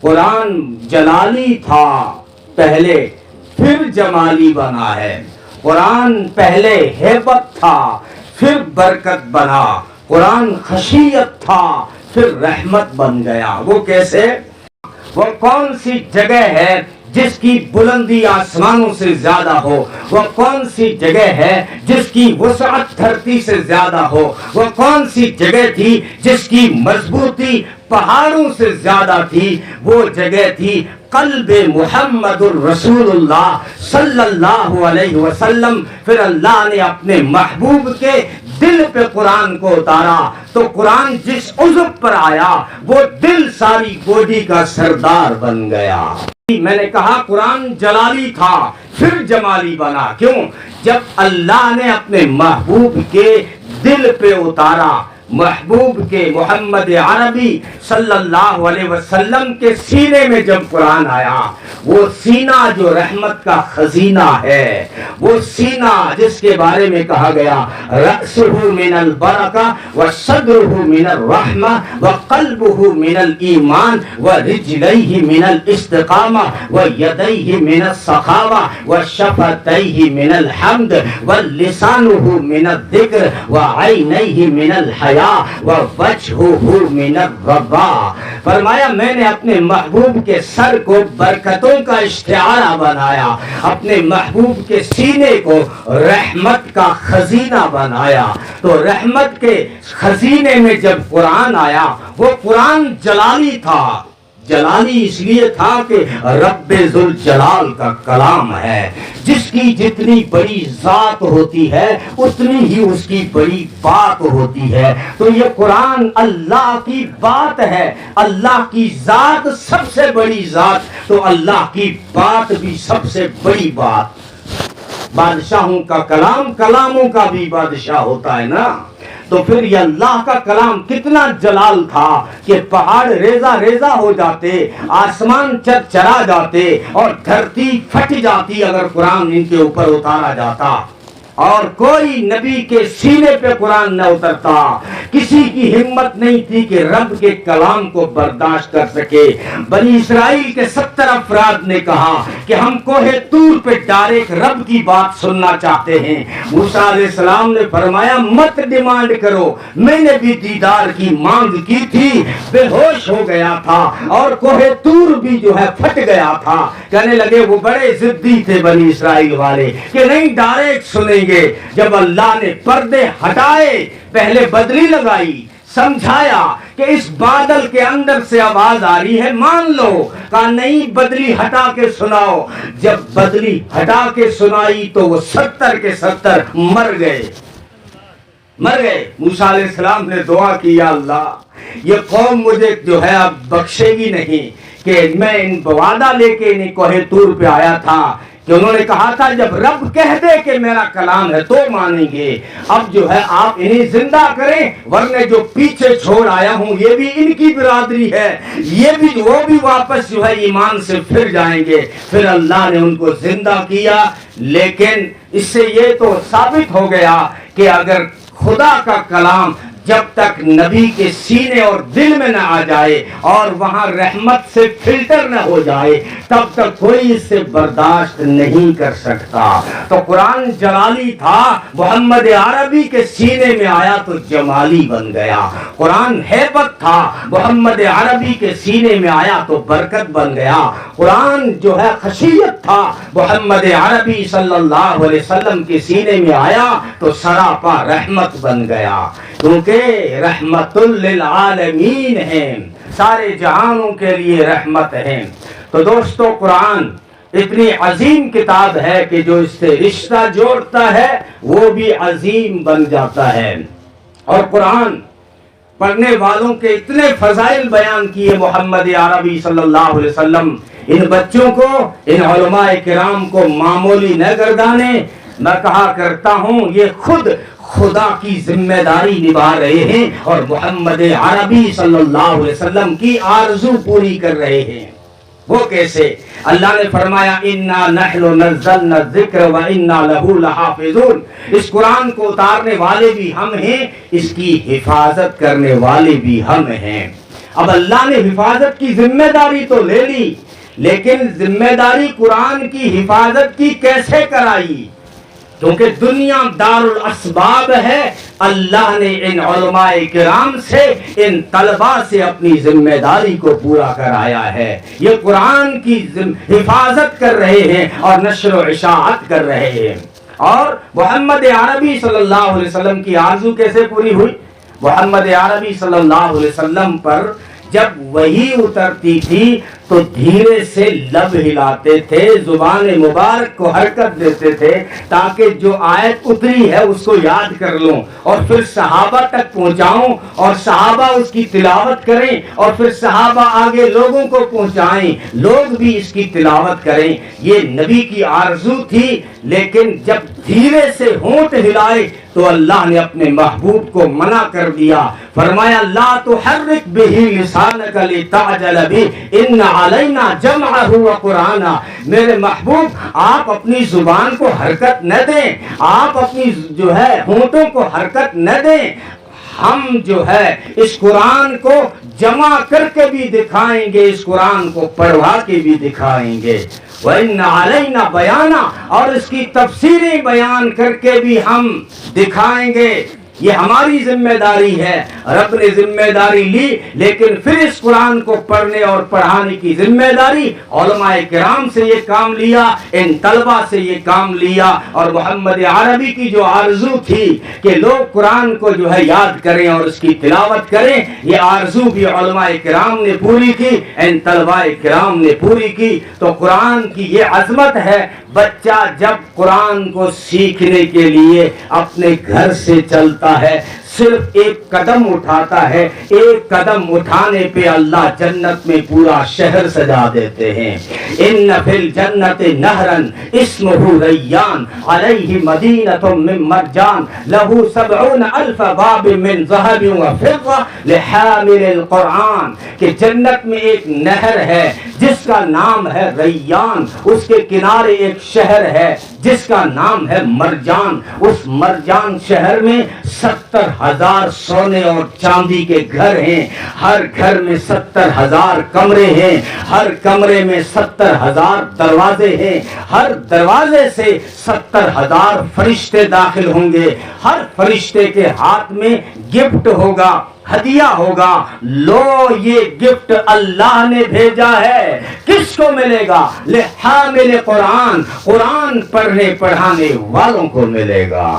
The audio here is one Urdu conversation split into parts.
قرآن جلالی تھا پہلے، پھر جمالی بنا ہے۔ قرآن پہلے ہیبت تھا، پھر برکت بنا۔ قرآن خشیت تھا، پھر رحمت بن گیا۔ وہ کیسے؟ وہ کون سی جگہ ہے جس کی بلندی آسمانوں سے زیادہ ہو؟ وہ کون سی جگہ ہے جس کی وسعت دھرتی سے زیادہ ہو؟ وہ کون سی جگہ تھی جس کی مضبوطی پہاڑوں سے زیادہ تھی؟ وہ جگہ تھی قلب محمد الرسول اللہ صلی اللہ علیہ وسلم۔ پھر اللہ نے اپنے محبوب کے دل پہ قرآن کو اتارا، تو قرآن جس عضو پر آیا وہ دل ساری باڈی کا سردار بن گیا۔ میں نے کہا قرآن جلالی تھا، پھر جمالی بنا۔ کیوں؟ جب اللہ نے اپنے محبوب کے دل پہ اتارا، محبوب کے محمد عربی صلی اللہ علیہ وسلم کے سینے میں جب قرآن آیا، وہ سینہ جو رحمت کا خزینہ ہے، وہ سینہ جس کے بارے میں کہا گیا رأسہ من البرکہ وصدرہ من الرحمہ وقلبہ من الایمان ورجلیہ من الاستقامہ ویدیہ من السخاوہ وشفتیہ من الحمد ولسانہ من الذکر وعینیہ من الحیاء ووجہہ من الرضا۔ فرمایا میں نے اپنے محبوب کے سر کو برکتوں کا اشتعارہ بنایا، اپنے محبوب کے سینے کو رحمت کا خزینہ بنایا۔ تو رحمت کے خزینے میں جب قرآن آیا، وہ قرآن جلالی تھا۔ جلالی اس لیے تھا کہ رب ذوالجلال کا کلام ہے، جس کی جتنی بڑی ذات ہوتی ہے اتنی ہی اس کی بڑی بات ہوتی ہے۔ تو یہ قرآن اللہ کی بات ہے، اللہ کی ذات سب سے بڑی ذات، تو اللہ کی بات بھی سب سے بڑی بات۔ بادشاہوں کا کلام کلاموں کا بھی بادشاہ ہوتا ہے نا، تو پھر یہ اللہ کا کلام کتنا جلال تھا کہ پہاڑ ریزہ ریزہ ہو جاتے، آسمان چرچرا جاتے اور دھرتی پھٹ جاتی اگر قرآن ان کے اوپر اتارا جاتا، اور کوئی نبی کے سینے پہ قرآن نہ اترتا۔ کسی کی ہمت نہیں تھی کہ رب کے کلام کو برداشت کر سکے۔ بنی اسرائیل کے 70 افراد نے کہا کہ ہم کوہ طور پہ ڈائریکٹ رب کی بات سننا چاہتے ہیں۔ موسیٰ علیہ السلام نے فرمایا مت ڈیمانڈ کرو، میں نے بھی دیدار کی مانگ کی تھی، بے ہوش ہو گیا تھا، اور کوہ طور بھی جو ہے پھٹ گیا تھا۔ کہنے لگے وہ بڑے ضدی تھے بنی اسرائیل والے کہ نہیں ڈائریکٹ سنیں گے۔ جب اللہ نے پردے ہٹائے، پہلے بدلی لگائی، سمجھایا کہ اس بادل کے اندر سے آواز آ رہی ہے، مان لو۔ کہا نہیں، بدلی ہٹا کے سناؤ۔ جب بدلی ہٹا کے سنائی تو وہ 70 کے 70 مر گئے۔ موسیٰ علیہ السلام نے دعا کی یا اللہ یہ قوم مجھے جو ہے اب بخشے گی نہیں، کہ میں ان وعدہ لے کے انہیں کوہ طور پہ آیا تھا کہ انہوں نے کہا تھا جب رب کہہ دے کہ میرا کلام ہے تو مانیں گے۔ اب جو ہے آپ انہیں زندہ کریں، ورنہ جو پیچھے چھوڑ آیا ہوں یہ بھی ان کی برادری ہے، یہ بھی وہ بھی واپس جو ہے ایمان سے پھر جائیں گے۔ پھر اللہ نے ان کو زندہ کیا، لیکن اس سے یہ تو ثابت ہو گیا کہ اگر خدا کا کلام جب تک نبی کے سینے اور دل میں نہ آ جائے اور وہاں رحمت سے فلٹر نہ ہو جائے، تب تک کوئی اس سے برداشت نہیں کر سکتا۔ تو قرآن جلالی تھا، محمد عربی کے سینے میں آیا تو جمالی بن گیا۔ قرآن ہیبت تھا، محمد عربی کے سینے میں آیا تو برکت بن گیا۔ قرآن جو ہے خشیت تھا، محمد عربی صلی اللہ علیہ وسلم کے سینے میں آیا تو سراپا رحمت بن گیا، کیونکہ رحمت للعالمین ہیں، سارے جہانوں کے لیے رحمت ہیں۔ تو دوستو قرآن اتنی عظیم کتاب ہے کہ جو اس سے رشتہ جوڑتا ہے وہ بھی عظیم بن جاتا ہے۔ اور قرآن پڑھنے والوں کے اتنے فضائل بیان کیے محمد عربی صلی اللہ علیہ وسلم۔ ان بچوں کو، ان علماء کرام کو معمولی نہ گردانے۔ میں کہا کرتا ہوں یہ خود خدا کی ذمہ داری نبھا رہے ہیں اور محمد عربی صلی اللہ علیہ وسلم کی آرزو پوری کر رہے ہیں۔ وہ کیسے؟ اللہ نے فرمایا اِنَّا نَحْنُ نَزَّلْنَا الذِّكْرَ وَإِنَّا لَهُ لَحَافِظُونَ۔ اس قرآن کو اتارنے والے بھی ہم ہیں، اس کی حفاظت کرنے والے بھی ہم ہیں۔ اب اللہ نے حفاظت کی ذمہ داری تو لے لی، لیکن ذمہ داری قرآن کی حفاظت کی کیسے کرائی؟ کیونکہ دنیا دار الاسباب ہے، اللہ نے ان علماء کرام سے، ان طلباء سے اپنی ذمہ داری کو پورا کرایا ہے۔ یہ قرآن کی حفاظت کر رہے ہیں اور نشر و اشاعت کر رہے ہیں۔ اور محمد عربی صلی اللہ علیہ وسلم کی آرزو کیسے پوری ہوئی؟ محمد عربی صلی اللہ علیہ وسلم پر جب وحی اترتی تھی تو دھیرے سے لب ہلاتے تھے، زبان مبارک کو حرکت دیتے تھے تاکہ جو آیت اتری ہے اس کو یاد کر لوں اور پھر صحابہ تک پہنچاؤں اور صحابہ اس کی تلاوت کریں اور پھر صحابہ آگے لوگوں کو پہنچائیں، لوگ بھی اس کی تلاوت کریں۔ یہ نبی کی آرزو تھی، لیکن جب دھیرے سے ہونٹ ہلائے تو اللہ نے اپنے محبوب کو منع کر دیا، فرمایا لا تحرک بہ لسانک لتعجل بہ ان علینا جمعہ وقرآنہ۔ میرے محبوب آپ اپنی زبان کو حرکت نہ دیں، آپ اپنی جو ہے ہونٹوں کو حرکت نہ دیں، ہم جو ہے اس قرآن کو جمع کر کے بھی دکھائیں گے، اس قرآن کو پڑھوا کے بھی دکھائیں گے، وَإِنَّ عَلَيْنَا بَيَانًا، اور اس کی تفسیریں بیان کر کے بھی ہم دکھائیں گے۔ یہ ہماری ذمہ داری ہے، رب نے ذمہ داری لی، لیکن پھر اس قرآن کو پڑھنے اور پڑھانے کی ذمہ داری علماء کرام سے یہ کام لیا، ان طلبہ سے یہ کام لیا۔ اور محمد عربی کی جو آرزو تھی کہ لوگ قرآن کو جو ہے یاد کریں اور اس کی تلاوت کریں، یہ آرزو بھی علماء کرام نے پوری کی، ان طلباء کرام نے پوری کی۔ تو قرآن کی یہ عظمت ہے، بچہ جب قرآن کو سیکھنے کے لیے اپنے گھر سے چلتا ہے، صرف ایک قدم اٹھاتا ہے، ایک قدم اٹھانے پہ اللہ جنت میں پورا شہر سجا دیتے ہیں۔ ان فی الجنت نہرا اسمہ ریان علیہ مدینۃ من مرجان لہ 70,000 باب من ذہب وفضہ لحامل القرآن، کہ جنت میں ایک نہر ہے جس کا نام ہے ریان، اس کے کنارے ایک شہر ہے جس کا نام ہے مرجان، اس مرجان شہر میں 70,000 سونے اور چاندی کے گھر ہیں، ہر گھر میں 70,000 کمرے ہیں، ہر کمرے میں 70,000 دروازے ہیں، ہر دروازے سے 70,000 فرشتے داخل ہوں گے، ہر فرشتے کے ہاتھ میں گفٹ ہوگا، ہدیہ ہوگا۔ لو یہ گفٹ اللہ نے بھیجا ہے، کس کو ملے گا؟ لحامل قرآن، قرآن پڑھنے پڑھانے والوں کو ملے گا۔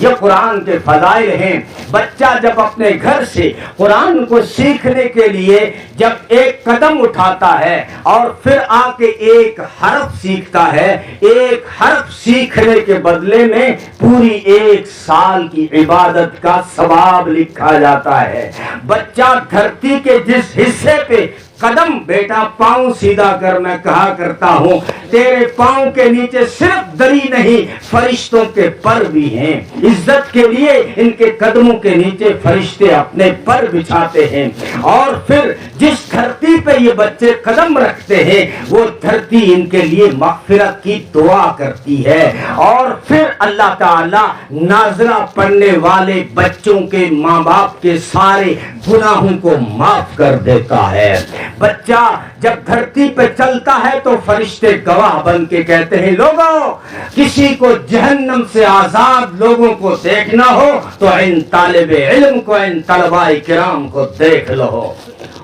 یہ قرآن کے فضائل ہیں۔ بچہ جب اپنے گھر سے قرآن کو سیکھنے کے لیے جب ایک قدم اٹھاتا ہے اور پھر آ کے ایک حرف سیکھتا ہے، ایک حرف سیکھنے کے بدلے میں پوری 1 سال کی عبادت کا ثواب لکھا جاتا ہے۔ بچہ دھرتی کے جس حصے پہ قدم، بیٹا پاؤں سیدھا کر، میں کہا کرتا ہوں تیرے پاؤں کے نیچے صرف دری نہیں، فرشتوں کے پر بھی ہیں۔ عزت کے لیے ان کے قدموں کے نیچے فرشتے اپنے پر بچھاتے ہیں، اور پھر جس دھرتی پہ یہ بچے قدم رکھتے ہیں وہ دھرتی ان کے لیے مغفرت کی دعا کرتی ہے، اور پھر اللہ تعالی نازلہ پڑھنے والے بچوں کے ماں باپ کے سارے گناہوں کو معاف کر دیتا ہے۔ بچہ جب دھرتی پہ چلتا ہے تو فرشتے گواہ بن کے کہتے ہیں لوگوں، کسی کو جہنم سے آزاد لوگوں کو دیکھنا ہو تو ان طالب علم کو، ان طلباء کرام کو دیکھ لو۔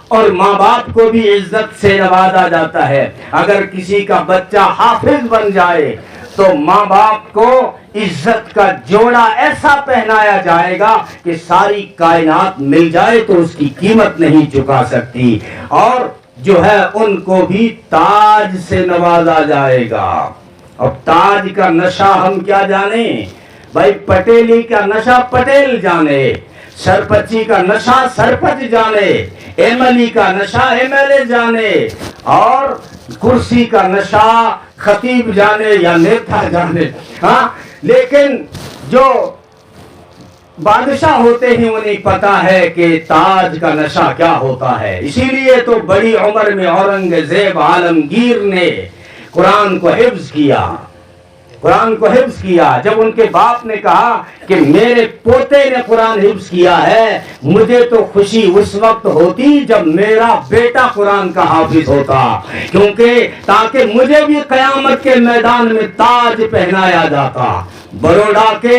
اور ماں باپ کو بھی عزت سے نوازا جاتا ہے۔ اگر کسی کا بچہ حافظ بن جائے تو ماں باپ کو عزت کا جوڑا ایسا پہنایا جائے گا کہ ساری کائنات مل جائے تو اس کی قیمت نہیں چکا سکتی، اور جو ہے ان کو بھی تاج سے نوازا جائے گا۔ اب تاج کا نشہ ہم کیا جانیں بھائی؟ پٹیلی کا نشہ پٹیل جانے، سرپچی کا نشہ سرپچ جانے، ایم ایل اے کا نشہ ایم ایل اے جانے، اور کرسی کا نشہ خطیب جانے یا نیتا جانے۔ ہاں، لیکن جو بادشاہ ہوتے ہیں انہیں پتا ہے کہ تاج کا نشہ کیا ہوتا ہے۔ اسی لیے تو بڑی عمر میں اورنگزیب عالمگیر نے قرآن کو حفظ کیا، قرآن کو حفظ کیا. جب ان کے باپ نے کہا کہ میرے پوتے نے قرآن حفظ کیا ہے, مجھے تو خوشی اس وقت ہوتی جب میرا بیٹا قرآن کا حافظ ہوتا, کیونکہ تاکہ مجھے بھی قیامت کے میدان میں تاج پہنایا جاتا. بروڈا کے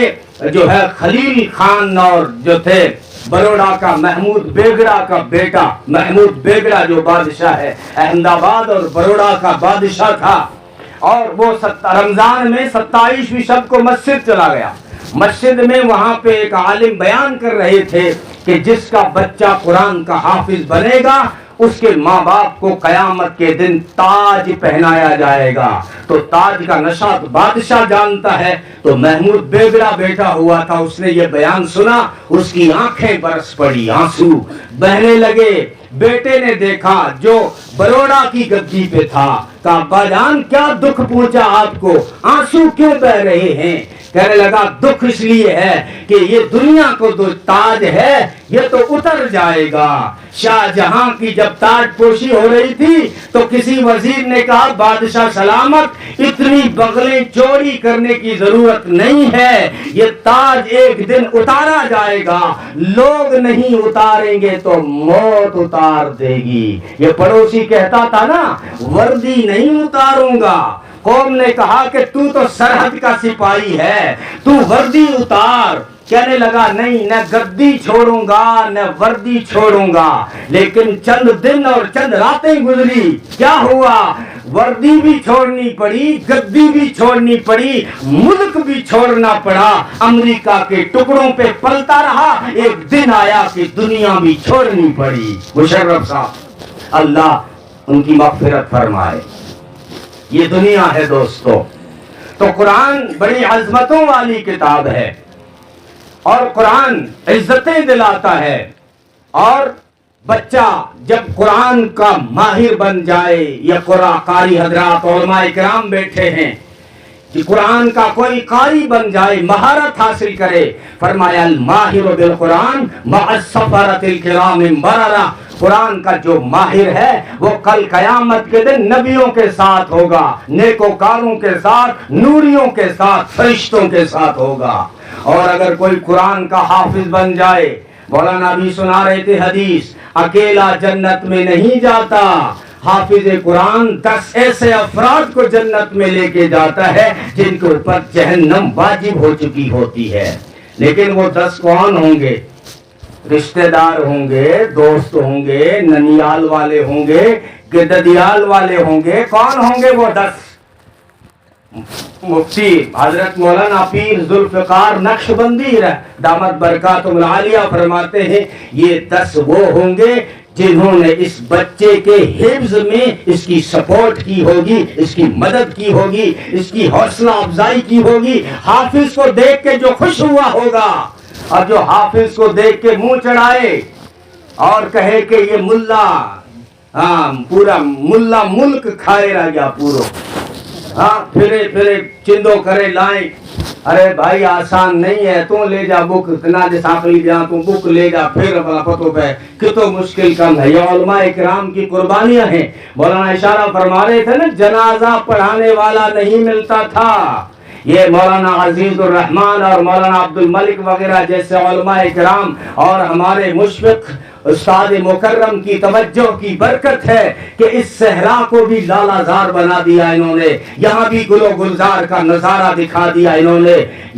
جو ہے خلیل خان اور جو تھے بروڈا کا محمود بیگڑا کا بیٹا, محمود بیگڑا جو بادشاہ ہے احمد آباد اور بروڈا کا بادشاہ تھا, اور وہ رمضان میں 27ویں شب کو مسجد چلا گیا. مسجد میں وہاں پہ ایک عالم بیان کر رہے تھے کہ جس کا بچہ قرآن کا حافظ بنے گا اس کے ماں باپ کو قیامت کے دن تاج پہنایا جائے گا. تو تاج کا نشاط بادشاہ جانتا ہے. تو محمود بیگڑا بیٹا ہوا تھا, اس نے یہ بیان سنا, اس کی آنکھیں برس پڑی, آنسو بہنے لگے. بیٹے نے دیکھا جو بروڑا کی گدی پہ تھا, کہا ابا جان کیا دکھ پہنچا آپ کو, آنسو کیوں بہ رہے ہیں؟ کہنے لگا دکھ اس لیے ہے کہ یہ دنیا کو جو تاج ہے یہ تو اتر جائے گا. شاہ جہاں کی جب تاج پوشی ہو رہی تھی تو کسی وزیر نے کہا بادشاہ سلامت اتنی بغلیں چوری کرنے کی ضرورت نہیں ہے, یہ تاج ایک دن اتارا جائے گا, لوگ نہیں اتاریں گے تو موت اتار دے گی. یہ پڑوسی کہتا تھا نا وردی نہیں اتاروں گا. قوم نے کہا کہ تو سرحد کا سپاہی ہے, تو وردی اتار. کہنے لگا نہیں, نہ گدی چھوڑوں گا نہ وردی چھوڑوں گا. لیکن چند دن اور چند راتیں گزری, کیا ہوا؟ وردی بھی چھوڑنی پڑی, گدی بھی چھوڑنی پڑی, ملک بھی چھوڑنا پڑا, امریکہ کے ٹکڑوں پہ پلتا رہا. ایک دن آیا کہ دنیا بھی چھوڑنی پڑی. مشرف صاحب اللہ ان کی مغفرت فرمائے. یہ دنیا ہے دوستو. تو قرآن بڑی عظمتوں والی کتاب ہے اور قرآن عزتیں دلاتا ہے. اور بچہ جب قرآن کا ماہر بن جائے, یا قرآن قاری حضرات علماء کرام بیٹھے ہیں کہ قرآن کا کوئی قاری بن جائے, مہارت حاصل کرے, فرمایا الماہر بالقرآن مع السفرۃ الکرام بررہ. قرآن کا جو ماہر ہے وہ کل قیامت کے دن نبیوں کے ساتھ ہوگا, نیکوکاروں کے ساتھ, نوریوں کے ساتھ, فرشتوں کے ساتھ ہوگا. اور اگر کوئی قرآن کا حافظ بن جائے, مولانا بھی سنا رہے تھے حدیث, اکیلا جنت میں نہیں جاتا, حافظ قرآن 10 ایسے افراد کو جنت میں لے کے جاتا ہے جن کے اوپر جہنم واجب ہو چکی ہوتی ہے. لیکن وہ 10 کون ہوں گے؟ رشتہ دار ہوں گے, دوست ہوں گے, ننیال والے ہوں گے, گددیال والے ہوں گے. کون ہوں گے وہ 10؟ مفتی حضرت مولانا پیر ذوالفقار نقشبندی دامت برکاتہم العالیہ فرماتے ہیں یہ 10 وہ ہوں گے جنہوں نے اس بچے کے حفظ میں اس کی سپورٹ کی ہوگی, اس کی مدد کی ہوگی, اس کی حوصلہ افزائی کی ہوگی. حافظ کو دیکھ کے جو خوش ہوا ہوگا, اور جو حافظ کو دیکھ کے منہ چڑھائے اور کہے کہ یہ ملا, پورا ملا ملک کھائے رہ گیا پورو, پھرے چندو کرے لائیں, ارے بھائی آسان نہیں ہے, تو لے جا بک ناجس عقلی بیان, تو بک لے جا پھر اپنا پتوں پہ کتوں مشکل کم ہے. یہ علماء کرام کی قربانیاں ہیں. مولانا اشارہ فرما رہے تھے نا جنازہ پڑھانے والا نہیں ملتا تھا. یہ مولانا عزیز الرحمان اور مولانا عبد الملک وغیرہ جیسے علماء کرام اور ہمارے مشفق استاد مکرم کی توجہ کی برکت ہے کہ اس صحرا کو بھی لالا زار بنا دیا انہوں نے, یہاں بھی گل و گلزار کا نظارہ دکھا دیا انہوں نے,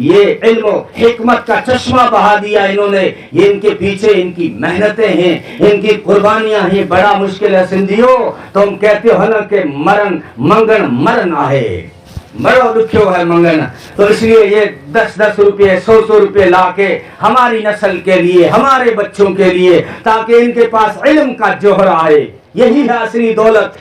یہ علم و حکمت کا چشمہ بہا دیا انہوں نے. یہ ان کے پیچھے ان کی محنتیں ہیں, ان کی قربانیاں ہیں. بڑا مشکل ہے سندھیو, تم کہتے ہو نا کہ مرن منگن مرن آئے, بڑا دکھیو ہے منگن. تو اس لیے یہ 10 روپے 100 روپے لا کے ہماری نسل کے لیے, ہمارے بچوں کے لیے, تاکہ ان کے پاس علم کا جوہر آئے. یہی ہے اصلی دولت,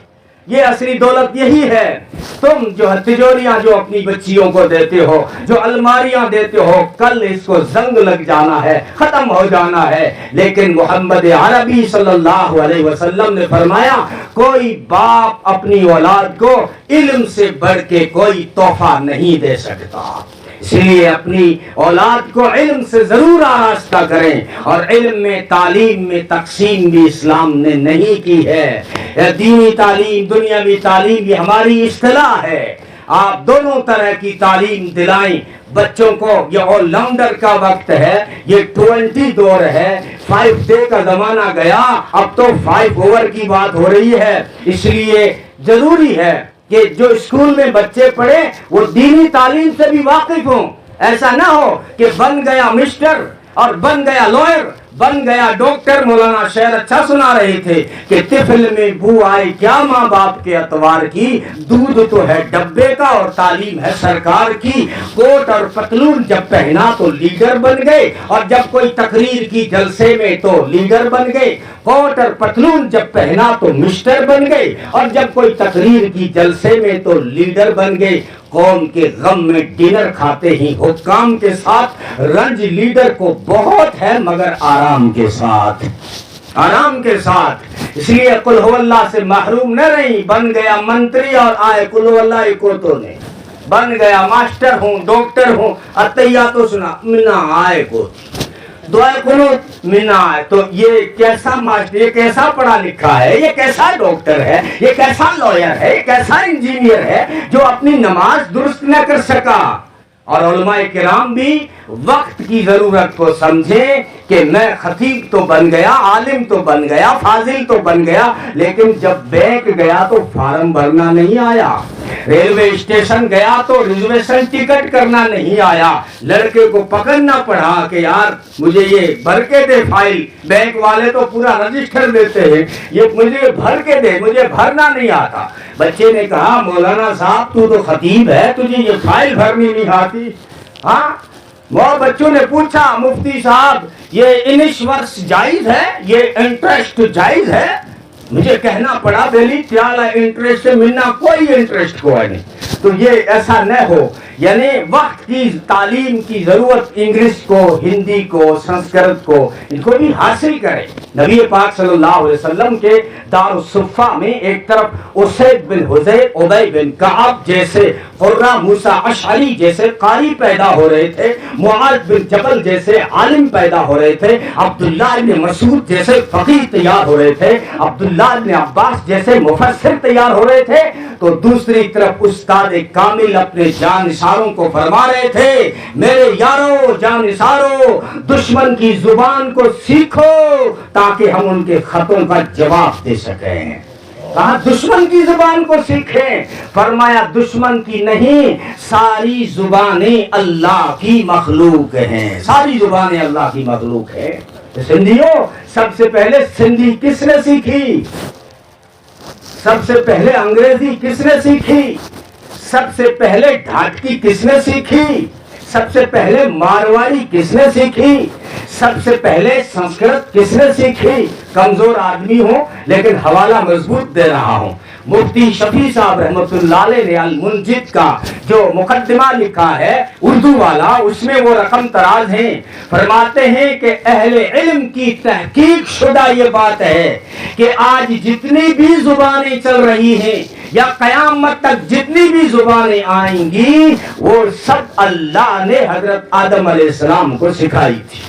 یہ اصلی دولت یہی ہے. تم جو تجوریاں جو اپنی بچیوں کو دیتے ہو, جو الماریاں دیتے ہو, کل اس کو زنگ لگ جانا ہے, ختم ہو جانا ہے. لیکن محمد عربی صلی اللہ علیہ وسلم نے فرمایا کوئی باپ اپنی اولاد کو علم سے بڑھ کے کوئی تحفہ نہیں دے سکتا. اس لیے اپنی اولاد کو علم سے ضرور آراستہ کریں. اور علم میں تعلیم میں تقسیم بھی اسلام نے نہیں کی ہے. دینی تعلیم, دنیاوی تعلیم, یہ ہماری اصطلاح ہے. آپ دونوں طرح کی تعلیم دلائیں بچوں کو. یہ آل راؤنڈر کا وقت ہے, یہ 20 دور ہے. 5 ڈے کا زمانہ گیا, اب تو 5 اوور کی بات ہو رہی ہے. اس لیے ضروری ہے کہ جو اسکول میں بچے پڑھیں وہ دینی تعلیم سے بھی واقف ہوں. ایسا نہ ہو کہ بن گیا مسٹر اور بن گیا لائر, بن گیا ڈاکٹر. مولانا شعر اچھا سنا رہے تھے کہ طفل میں بو آئے کیا ماں باپ کے اتوار کی, دودھ تو ہے ڈبے کا اور تعلیم ہے سرکار کی. کوٹ اور پتلون جب پہنا تو لیڈر بن گئے, اور جب کوئی تقریر کی جلسے میں تو لیڈر بن گئے. کوٹ اور پتلون جب پہنا تو مسٹر بن گئے, اور جب کوئی تقریر کی جلسے میں تو لیڈر بن گئے. قوم کے غم میں ڈنر کھاتے ہی حکام کے ساتھ, رنج لیڈر کو بہت ہے مگر آرام کے ساتھ, آرام کے ساتھ. اس لیے قل ہو اللہ سے محروم نہ رہی. بن گیا منتری اور آئے قل ہو اللہ کو تو نہیں, بن گیا ماسٹر ہوں ڈاکٹر ہوں, عطیہ تو سنا منا آئے کو دعائے قنوت منا ہے. تو یہ کیسا ماسٹر, یہ کیسا پڑھا لکھا ہے, یہ کیسا ڈاکٹر ہے, یہ کیسا لائر ہے, یہ کیسا انجینئر ہے جو اپنی نماز درست نہ کر سکا. اور علماء کرام بھی وقت کی ضرورت کو سمجھیں کہ میں خطیب تو بن گیا, عالم تو بن گیا, فاضل تو بن گیا, لیکن جب بینک گیا تو فارم بھرنا نہیں آیا. ریلوے اسٹیشن گیا تو ریزرویشن ٹکٹ کرنا نہیں آیا. لڑکے کو پکڑنا پڑا کہ یار مجھے یہ بھر کے دے فائل, بینک والے تو پورا رجسٹر دیتے ہیں, یہ مجھے بھر کے دے, مجھے بھرنا نہیں آتا. بچے نے کہا مولانا صاحب تو خطیب ہے, تجھے یہ فائل بھرنی نہیں آتی. ہاں, وہ بچوں نے پوچھا مفتی صاحب یہ انشورس جائز ہے, یہ انٹرسٹ جائز ہے. مجھے کہنا پڑا بیلی پیالہ انٹرسٹ سے ملنا کوئی انٹرسٹ کو ہے نہیں. تو یہ ایسا نہ ہو, یعنی وقت کی تعلیم کی ضرورت انگلش کو, ہندی کو, سنسکرت کو, ان کو بھی حاصل کرے. نبی پاک صلی اللہ علیہ وسلم کے دار الصفہ میں ایک طرف اسید بن حضیر, ابی بن کعب جیسے, قرہ موسیٰ اشعری جیسے قاری پیدا ہو رہے تھے, معاذ بن جبل جیسے عالم پیدا ہو رہے تھے, عبداللہ بن مسعود جیسے فقیہ تیار ہو رہے تھے, عبداللہ بن عباس جیسے مفسر تیار ہو رہے تھے. تو دوسری طرف استاد کامل اپنے جانثاروں کو فرما رہے تھے میرے یارو جانثارو دشمن کی زبان کو سیکھو تاکہ ہم ان کے خطوں کا جواب دے سکیں. کہا دشمن کی زبان کو سیکھیں, فرمایا دشمن کی نہیں, ساری زبانیں اللہ کی مخلوق ہیں, ساری زبانیں اللہ کی مخلوق ہیں. سندھیوں, سب سے پہلے سندھی کس نے سیکھی؟ سب سے پہلے انگریزی کس نے سیکھی؟ سب سے پہلے ڈھاٹکی کس نے سیکھی؟ سب سے پہلے مارواڑی کس نے سیکھی؟ سب سے پہلے سنسکرت کس نے سیکھی؟ کمزور آدمی ہوں لیکن حوالہ مضبوط دے رہا ہوں. مفتی شفیع صاحب رحمۃ اللہ علیہ نے المنجد کا جو مقدمہ لکھا ہے اردو والا, اس میں وہ رقم تراز ہیں. فرماتے ہیں کہ اہل علم کی تحقیق شدہ یہ بات ہے کہ آج جتنی بھی زبانیں چل رہی ہیں یا قیامت تک جتنی بھی زبانیں آئیں گی وہ سب اللہ نے حضرت آدم علیہ السلام کو سکھائی تھی,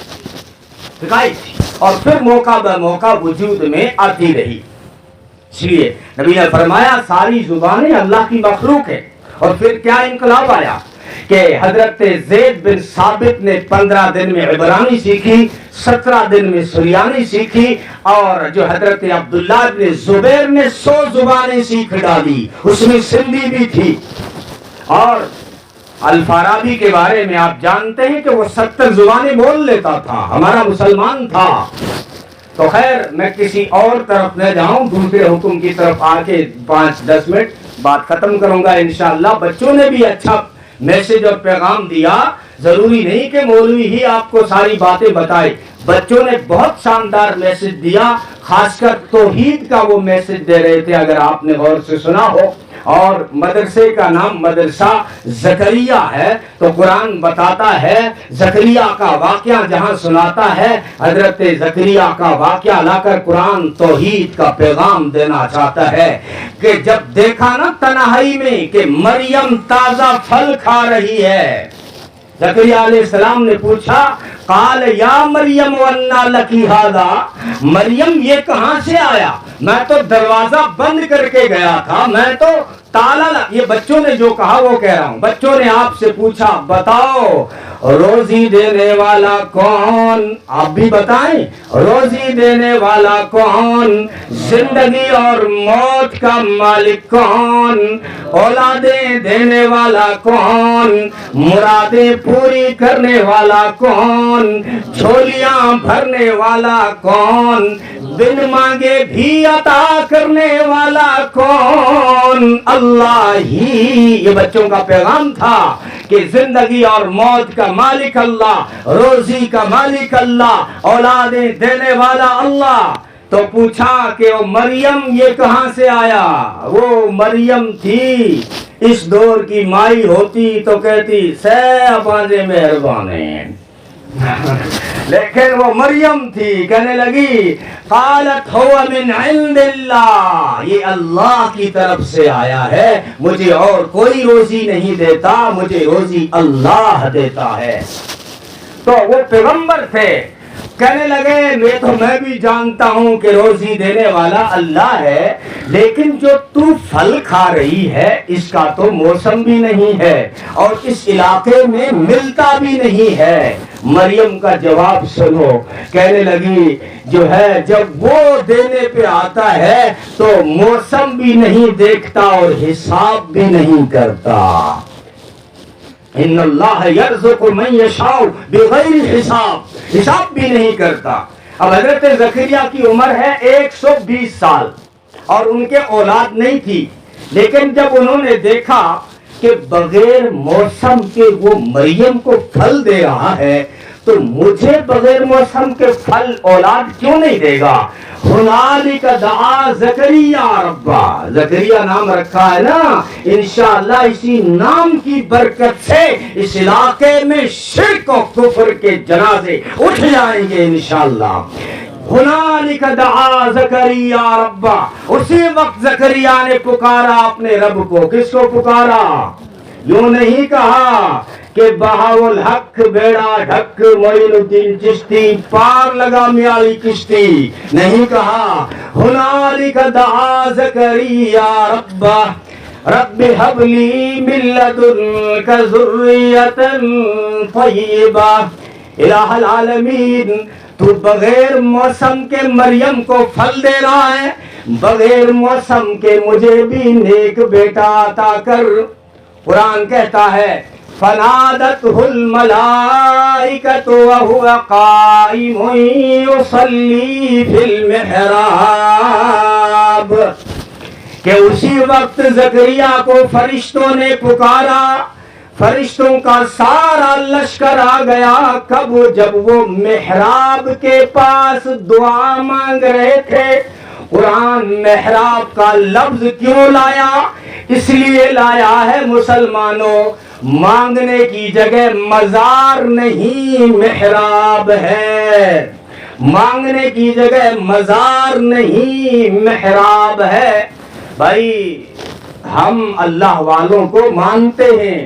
اور پھر موقع بہ موقع وجود میں آتی رہی. اس لیے نبی نے فرمایا ساری زبانیں اللہ کی مخلوق ہے. اور پھر کیا انقلاب آیا کہ حضرت زید بن ثابت نے 15 دن میں عبرانی سیکھی, 17 دن میں سریانی سیکھی, اور جو حضرت عبداللہ بن زبیر نے 100 زبانیں سیکھ ڈالی, اس میں سندھی بھی تھی. اور الفارابی کے بارے میں آپ جانتے ہیں کہ وہ 70 زبانیں بول لیتا تھا, ہمارا مسلمان تھا. تو خیر میں کسی اور طرف نہ جاؤں, دوسرے حکم کی طرف آ کے 5-10 منٹ بات ختم کروں گا انشاءاللہ. بچوں نے بھی اچھا میسج اور پیغام دیا, ضروری نہیں کہ مولوی ہی آپ کو ساری باتیں بتائے. بچوں نے بہت شاندار میسج دیا, خاص کر توحید کا وہ میسج دے رہے تھے, اگر آپ نے غور سے سنا ہو. اور مدرسے کا نام مدرسہ زکریا ہے. تو قرآن بتاتا ہے زکریا کا واقعہ جہاں سناتا ہے, حضرت زکریا کا واقعہ لا کر قرآن توحید کا پیغام دینا چاہتا ہے کہ جب دیکھا نا تنہائی میں کہ مریم تازہ پھل کھا رہی ہے, زکریا علیہ السلام نے پوچھا قال یا مریم وَأَنَّىٰ لَكِ هَٰذَا, مریم یہ کہاں سے آیا؟ میں تو دروازہ بند کر کے گیا تھا، میں تو یہ بچوں نے جو کہا وہ کہہ رہا ہوں. بچوں نے آپ سے پوچھا بتاؤ روزی دینے والا کون؟ آپ بھی بتائیں روزی دینے والا کون، زندگی اور موت کا مالک کون، اولادیں دینے والا کون، مرادیں پوری کرنے والا کون، جھولیاں بھرنے والا کون، بن مانگے بھی عطا کرنے والا کون؟ اللہ ہی. یہ بچوں کا پیغام تھا کہ زندگی اور موت کا مالک اللہ، روزی کا مالک اللہ، اولادیں دینے والا اللہ. تو پوچھا کہ وہ مریم یہ کہاں سے آیا؟ وہ مریم تھی اس دور کی مائی ہوتی تو کہتی سے اپانے مہربانے، لیکن وہ مریم تھی کہنے لگی قالت هو من عند اللہ، یہ اللہ کی طرف سے آیا ہے، مجھے اور کوئی روزی نہیں دیتا، مجھے روزی اللہ دیتا ہے. تو وہ پیغمبر تھے، کہنے لگے میں بھی جانتا ہوں کہ روزی دینے والا اللہ ہے، لیکن جو تو پھل کھا رہی ہے اس کا تو موسم بھی نہیں ہے اور اس علاقے میں ملتا بھی نہیں ہے. مریم کا جواب سنو، کہنے لگی جو ہے جب وہ دینے پہ آتا ہے تو موسم بھی نہیں دیکھتا اور حساب بھی نہیں کرتا. ان اللہ یرزق من یشاء بغیر حساب، حساب بھی نہیں کرتا. اب حضرت زکریا کی عمر ہے 120 سال اور ان کے اولاد نہیں تھی، لیکن جب انہوں نے دیکھا کہ بغیر موسم کے وہ مریم کو پھل دے رہا ہے تو مجھے بغیر موسم کے پھل اولاد کیوں نہیں دے گا؟ ہنالک دعا زکریا ربا، زکریا نام رکھا ہے نا، انشاءاللہ اسی نام کی برکت سے اس علاقے میں شرک و کفر کے جنازے اٹھ جائیں گے انشاءاللہ. ہنالک دعا زکریا ربا، اسی وقت زکریا نے پکارا اپنے رب کو. کس کو پکارا؟ یوں نہیں کہا کہ بہاول حق بیڑا ڈھک معین الدین چشتی پار لگا میالی کشتی، نہیں کہا. ہنالک دعا زکریا ربہ رب هب لی من لدنک ذریۃ طیبہ. الہ العالمین، تو بغیر موسم کے مریم کو پھل دے رہا ہے، بغیر موسم کے مجھے بھی نیک بیٹا عطا کر. قرآن کہتا ہے فنادته الملائکۃ وهو قائم یصلی فی المحراب، کہ اسی وقت زکریا کو فرشتوں نے پکارا. فرشتوں کا سارا لشکر آ گیا. کب؟ جب وہ محراب کے پاس دعا مانگ رہے تھے. قرآن محراب کا لفظ کیوں لایا؟ اس لیے لایا ہے مسلمانوں، مانگنے کی جگہ مزار نہیں محراب ہے، مانگنے کی جگہ مزار نہیں محراب ہے. بھائی ہم اللہ والوں کو مانتے ہیں،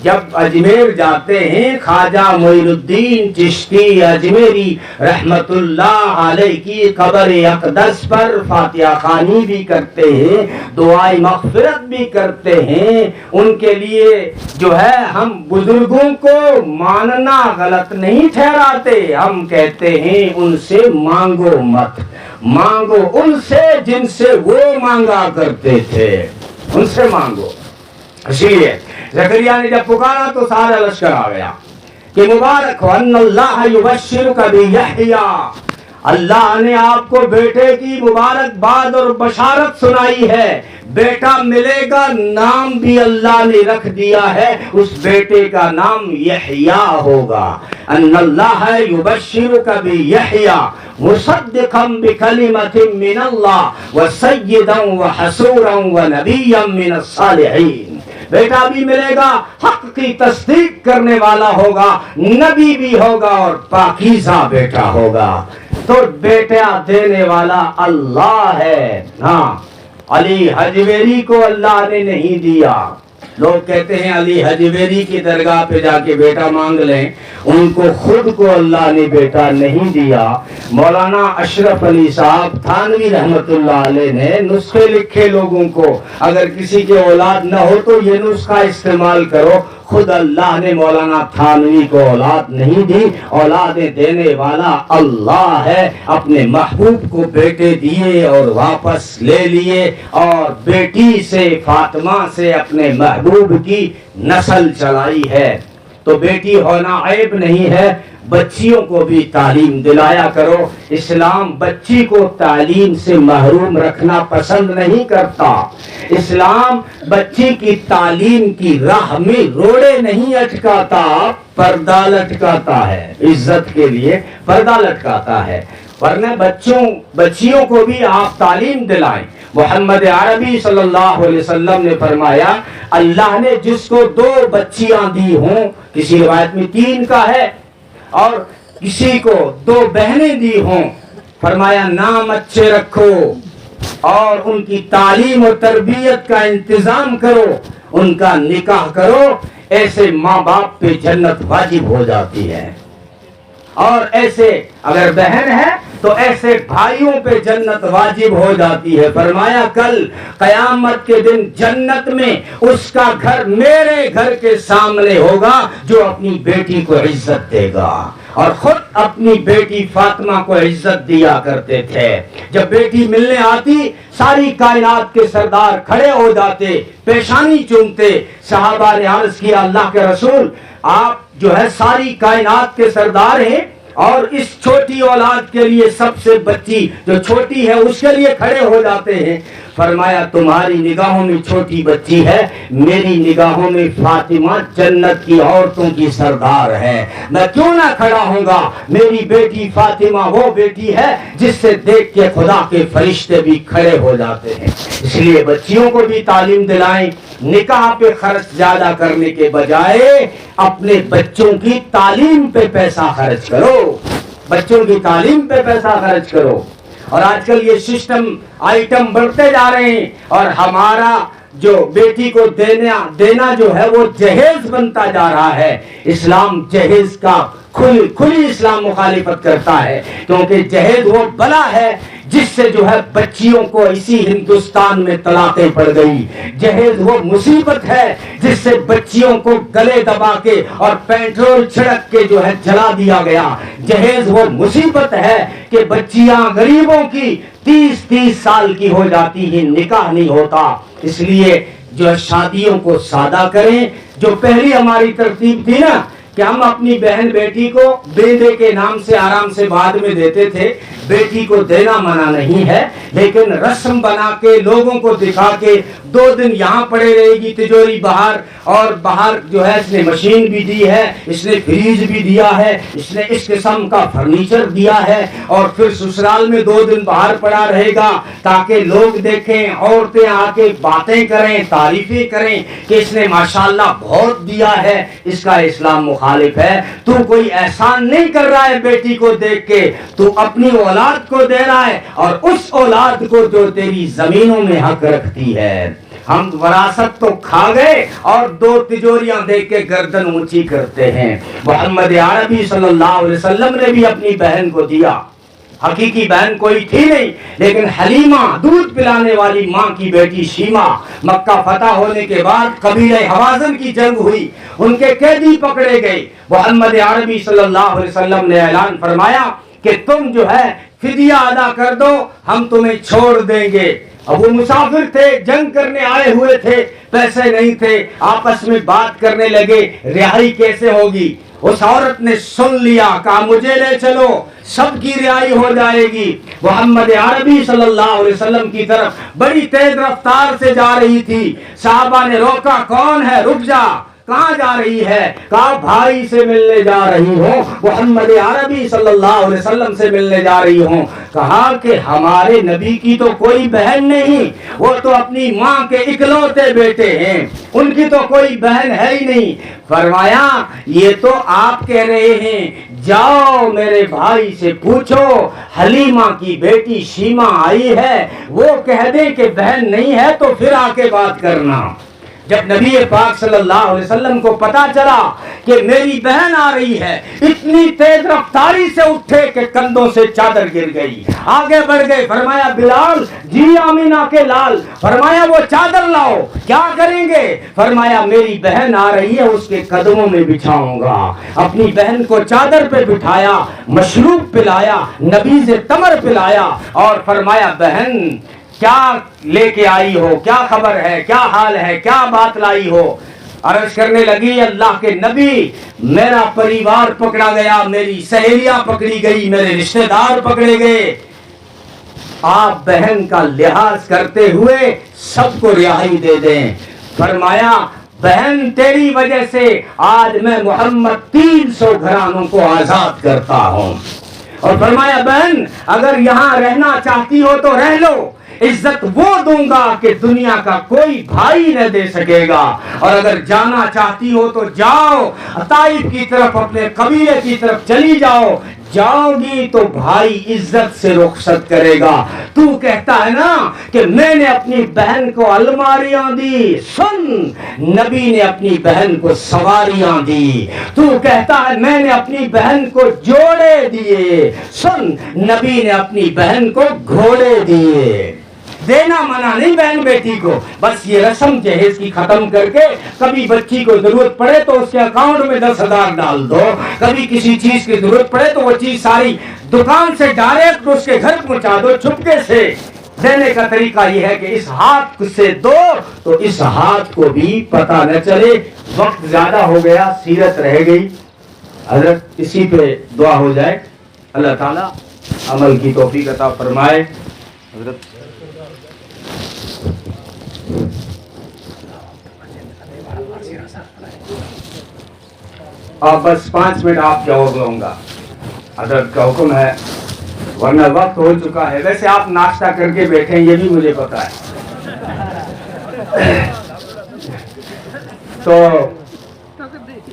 جب اجمیر جاتے ہیں خواجہ معین الدین چشتی اجمیری رحمت اللہ علیہ کی قبر اقدس پر فاتحہ خوانی بھی کرتے ہیں، دعائے مغفرت بھی کرتے ہیں. ان کے لیے جو ہے ہم بزرگوں کو ماننا غلط نہیں ٹھہراتے، ہم کہتے ہیں ان سے مانگو مت، مانگو ان سے جن سے وہ مانگا کرتے تھے، ان سے مانگو. اسی لیے زکریا نے جب پکارا تو سارا لشکر آ گیا کہ مبارک ہو ان اللہ یبشرک بیحییٰ، اللہ نے آپ کو بیٹے کی مبارکباد اور بشارت سنائی ہے، بیٹا ملے گا. نام بھی اللہ نے رکھ دیا ہے، اس بیٹے کا نام یحییٰ ہوگا. ان اللہ یبشرک بیحییٰ مصدقا بکلمۃ من اللہ وسیدا وحصورا ونبیا من الصالحین. بیٹا بھی ملے گا، حق کی تصدیق کرنے والا ہوگا، نبی بھی ہوگا اور پاکیزہ بیٹا ہوگا. تو بیٹا دینے والا اللہ ہے. ہاں علی حجویری کو اللہ نے نہیں دیا، لوگ کہتے ہیں علی حجویری کی درگاہ پہ جا کے بیٹا مانگ لیں، ان کو خود کو اللہ نے بیٹا نہیں دیا۔ مولانا اشرف علی صاحب تھانوی رحمت اللہ علیہ نے نسخے لکھے لوگوں کو، اگر کسی کے اولاد نہ ہو تو یہ نسخہ استعمال کرو۔ خود اللہ نے مولانا تھانوی کو اولاد نہیں دی، اولادیں دینے والا اللہ ہے۔ اپنے محبوب کو بیٹے دیے اور واپس لے لیے، اور بیٹی سے فاطمہ سے اپنے محبوب کی نسل چلائی ہے۔ تو بیٹی ہونا عیب نہیں ہے، بچیوں کو بھی تعلیم دلایا کرو۔ اسلام بچی کو تعلیم سے محروم رکھنا پسند نہیں کرتا۔ اسلام بچی کی تعلیم کی راہ میں روڑے نہیں اٹکاتا، پردہ لٹکاتا ہے، عزت کے لیے پردہ لٹکاتا ہے۔ ورنہ بچیوں کو بھی آپ تعلیم دلائیں۔ محمد عربی صلی اللہ علیہ وسلم نے فرمایا، اللہ نے جس کو 2 بچیاں دی ہوں، کسی روایت میں 3 کا ہے، اور کسی کو 2 بہنیں دی ہوں، فرمایا نام اچھے رکھو اور ان کی تعلیم و تربیت کا انتظام کرو، ان کا نکاح کرو، ایسے ماں باپ پہ جنت واجب ہو جاتی ہے۔ اور ایسے اگر بہن ہے تو ایسے بھائیوں پہ جنت واجب ہو جاتی ہے۔ فرمایا کل قیامت کے دن جنت میں اس کا گھر میرے گھر کے سامنے ہوگا جو اپنی بیٹی کو عزت دے گا، اور خود اپنی بیٹی فاطمہ کو عزت دیا کرتے تھے۔ جب بیٹی ملنے آتی ساری کائنات کے سردار کھڑے ہو جاتے، پیشانی چومتے۔ صحابہ نے عرض کیا اللہ کے رسول، آپ جو ہے ساری کائنات کے سردار ہیں اور اس چھوٹی اولاد کے لیے سب سے بچی جو چھوٹی ہے اس کے لیے کھڑے ہو جاتے ہیں۔ فرمایا تمہاری نگاہوں میں چھوٹی بچی ہے، میری نگاہوں میں فاطمہ جنت کی عورتوں کی سردار ہے، میں کیوں نہ کھڑا ہوں گا؟ میری بیٹی فاطمہ وہ بیٹی ہے جس سے دیکھ کے خدا کے فرشتے بھی کھڑے ہو جاتے ہیں۔ اس لیے بچیوں کو بھی تعلیم دلائیں۔ نکاح پہ خرچ زیادہ کرنے کے بجائے اپنے بچوں کی تعلیم پہ پیسہ خرچ کرو، بچوں کی تعلیم پہ پیسہ خرچ کرو۔ اور آج کل یہ سسٹم آئٹم بڑھتے جا رہے ہیں، اور ہمارا جو بیٹی کو دینا جو ہے وہ جہیز بنتا جا رہا ہے۔ اسلام جہیز کا کھلی اسلام مخالفت کرتا ہے، کیونکہ جہیز وہ بلا ہے جس سے جو ہے بچیوں کو اسی ہندوستان میں طلاقیں پڑ گئی۔ جہیز وہ مصیبت ہے جس سے بچیوں کو گلے دبا کے اور پیٹرول چھڑک کے جو ہے جلا دیا گیا۔ جہیز وہ مصیبت ہے کہ بچیاں غریبوں کی 30 سال کی ہو جاتی ہیں، نکاح نہیں ہوتا۔ اس لیے جو ہے شادیوں کو سادہ کریں۔ جو پہلی ہماری ترتیب تھی نا کہ ہم اپنی بہن بیٹی کو بیٹے کے نام سے آرام سے بعد میں دیتے تھے، بیٹی کو دینا منع نہیں ہے، لیکن رسم بنا کے لوگوں کو دکھا کے 2 دن یہاں پڑے رہے گی تجوری باہر، اور باہر جو ہے اس نے مشین بھی دی ہے، اس نے فریج بھی دیا ہے، اس نے اس قسم کا فرنیچر دیا ہے، اور پھر سسرال میں 2 دن باہر پڑا رہے گا تاکہ لوگ دیکھیں، عورتیں آ کے باتیں کریں، تعریفیں کریں کہ اس نے ماشاءاللہ بہت دیا ہے۔ اس کا اسلام مخالف ہے۔ تو کوئی احسان نہیں کر رہا ہے بیٹی کو دیکھ کے، تو اپنی اولاد کو دے رہا ہے، اور اس اولاد کو جو تیری زمینوں میں حق رکھتی ہے۔ ہم وراثت تو کھا گئے اور 2 تجوریاں دے کے گردن اونچی کرتے ہیں۔ محمد عربی صلی اللہ علیہ وسلم نے بھی اپنی بہن کو دیا۔ حقیقی بہن کوئی تھی نہیں، لیکن حلیمہ دودھ پلانے والی ماں کی بیٹی شیمہ، مکہ فتح ہونے کے بعد قبیلہ حوازن کی جنگ ہوئی، ان کے قیدی پکڑے گئے۔ محمد عربی صلی اللہ علیہ وسلم نے اعلان فرمایا کہ تم جو ہے فدیہ ادا کر دو، ہم تمہیں چھوڑ دیں گے۔ اب وہ مسافر تھے، جنگ کرنے آئے ہوئے تھے، پیسے نہیں تھے، آپس میں بات کرنے لگے رہائی کیسے ہوگی۔ اس عورت نے سن لیا، کہا مجھے لے چلو، سب کی رہائی ہو جائے گی۔ محمد عربی صلی اللہ علیہ وسلم کی طرف بڑی تیز رفتار سے جا رہی تھی۔ صحابہ نے روکا، کون ہے؟ رک جا، کہاں جا رہی ہے؟ کہا بھائی سے ملنے جا رہی ہوں، محمد عربی صلی اللہ علیہ وسلم سے ملنے جا رہی ہوں۔ کہا کہ ہمارے نبی کی تو کوئی بہن نہیں، وہ تو اپنی ماں کے اکلوتے بیٹے ہیں، ان کی تو کوئی بہن ہے ہی نہیں۔ فرمایا یہ تو آپ کہہ رہے ہیں، جاؤ میرے بھائی سے پوچھو، حلیمہ کی بیٹی شیمہ آئی ہے، وہ کہہ دے کہ بہن نہیں ہے تو پھر آ کے بات کرنا۔ جب نبی پاک صلی اللہ علیہ وسلم کو پتا چلا کہ میری بہن آ رہی ہے، اتنی تیز رفتاری سے اٹھے کہ کندھوں سے چادر گر گئی، آگے بڑھ گئے، فرمایا بلال جی آمینہ کے لال، فرمایا وہ چادر لاؤ، کیا کریں گے؟ فرمایا میری بہن آ رہی ہے، اس کے قدموں میں بچھاؤں گا۔ اپنی بہن کو چادر پہ بٹھایا، مشروب پلایا، نبیذ تمر پلایا اور فرمایا بہن کیا لے کے آئی ہو، کیا خبر ہے، کیا حال ہے، کیا بات لائی ہو؟ عرض کرنے لگی اللہ کے نبی میرا پریوار پکڑا گیا، میری سہیلیاں پکڑی گئی، میرے رشتہ دار پکڑے گئے، آپ بہن کا لحاظ کرتے ہوئے سب کو رہائی دے دیں۔ فرمایا بہن تیری وجہ سے آج میں محمد 300 گھرانوں کو آزاد کرتا ہوں۔ اور فرمایا بہن اگر یہاں رہنا چاہتی ہو تو رہ لو، عزت وہ دوں گا کہ دنیا کا کوئی بھائی نہ دے سکے گا، اور اگر جانا چاہتی ہو تو جاؤ، طائف کی طرف اپنے قبیلے کی طرف چلی جاؤ، جاؤ گی تو بھائی عزت سے رخصت کرے گا۔ تو کہتا ہے نا کہ میں نے اپنی بہن کو الماریاں دی، سن نبی نے اپنی بہن کو سواریاں دی۔ تو کہتا ہے میں نے اپنی بہن کو جوڑے دیے، سن نبی نے اپنی بہن کو گھوڑے دیے۔ دینا منع نہیں بہن بیٹی کو، بس یہ رسم جہیز کی ختم کر کے کبھی بچی کو ضرورت پڑے تو اس کے اکاؤنٹ میں 10,000 ڈال دو، کبھی کسی چیز کی ضرورت پڑے تو وہ چیز ساری دکان سے ڈائریکٹ اس کے گھر پہنچا دو چپکے سے۔ دینے کا طریقہ یہ ہے کہ اس ہاتھ سے دو تو اس ہاتھ کو بھی پتہ نہ چلے۔ وقت زیادہ ہو گیا، سیرت رہ گئی، حضرت اسی پہ دعا ہو جائے، اللہ تعالیٰ عمل کی توفیق عطا فرمائے۔ حضرت آپ بس 5 منٹ آپ کا اور لوں گا، حضرت کا حکم ہے، ورنہ وقت ہو چکا ہے۔ ویسے آپ ناشتہ کر کے بیٹھیں یہ بھی مجھے پتا ہے۔ تو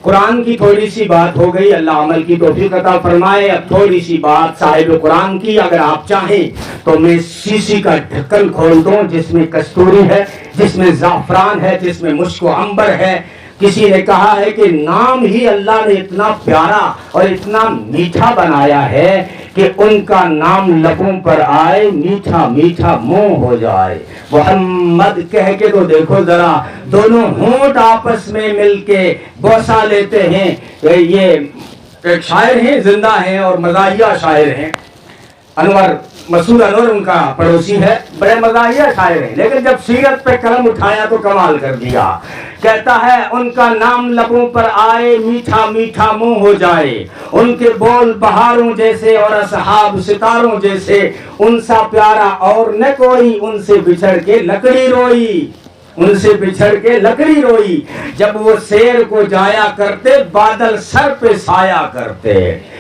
قرآن کی تھوڑی سی بات ہو گئی، اللہ عمل کی توفیق عطا فرمائے۔ اب تھوڑی سی بات صاحب قرآن کی، اگر آپ چاہیں تو میں شیشی کا ڈھکن کھول دوں جس میں کستوری ہے، جس میں زعفران ہے، جس میں مشک و عنبر ہے۔ کسی نے کہا ہے کہ نام ہی اللہ نے اتنا پیارا اور اتنا میٹھا بنایا ہے کہ ان کا نام لبوں پر آئے، میٹھا میٹھا منہ ہو جائے۔ محمد کہہ کے تو دیکھو ذرا، دونوں ہونٹ آپس میں مل کے بوسہ لیتے ہیں۔ یہ ایک شاعر ہیں، زندہ ہیں اور مزاحیہ شاعر ہیں، انور مسعود انور ان کا پڑوسی ہے، بڑے مزاحیہ شاعر ہیں، لیکن جب سیرت پہ قلم اٹھایا تو کمال کر دیا۔ کہتا ہے ان کا نام لبوں پر آئے، میٹھا میٹھا منہ ہو جائے، ان کے بول بہاروں جیسے اور اصحاب ستاروں جیسے، ان سا پیارا اور نہ کوئی، ان سے بچھڑ کے لکڑی روئی، ان سے بچھڑ کے لکڑی روئی۔ جب وہ سیر کو جایا کرتے بادل سر پہ سایہ کرتے۔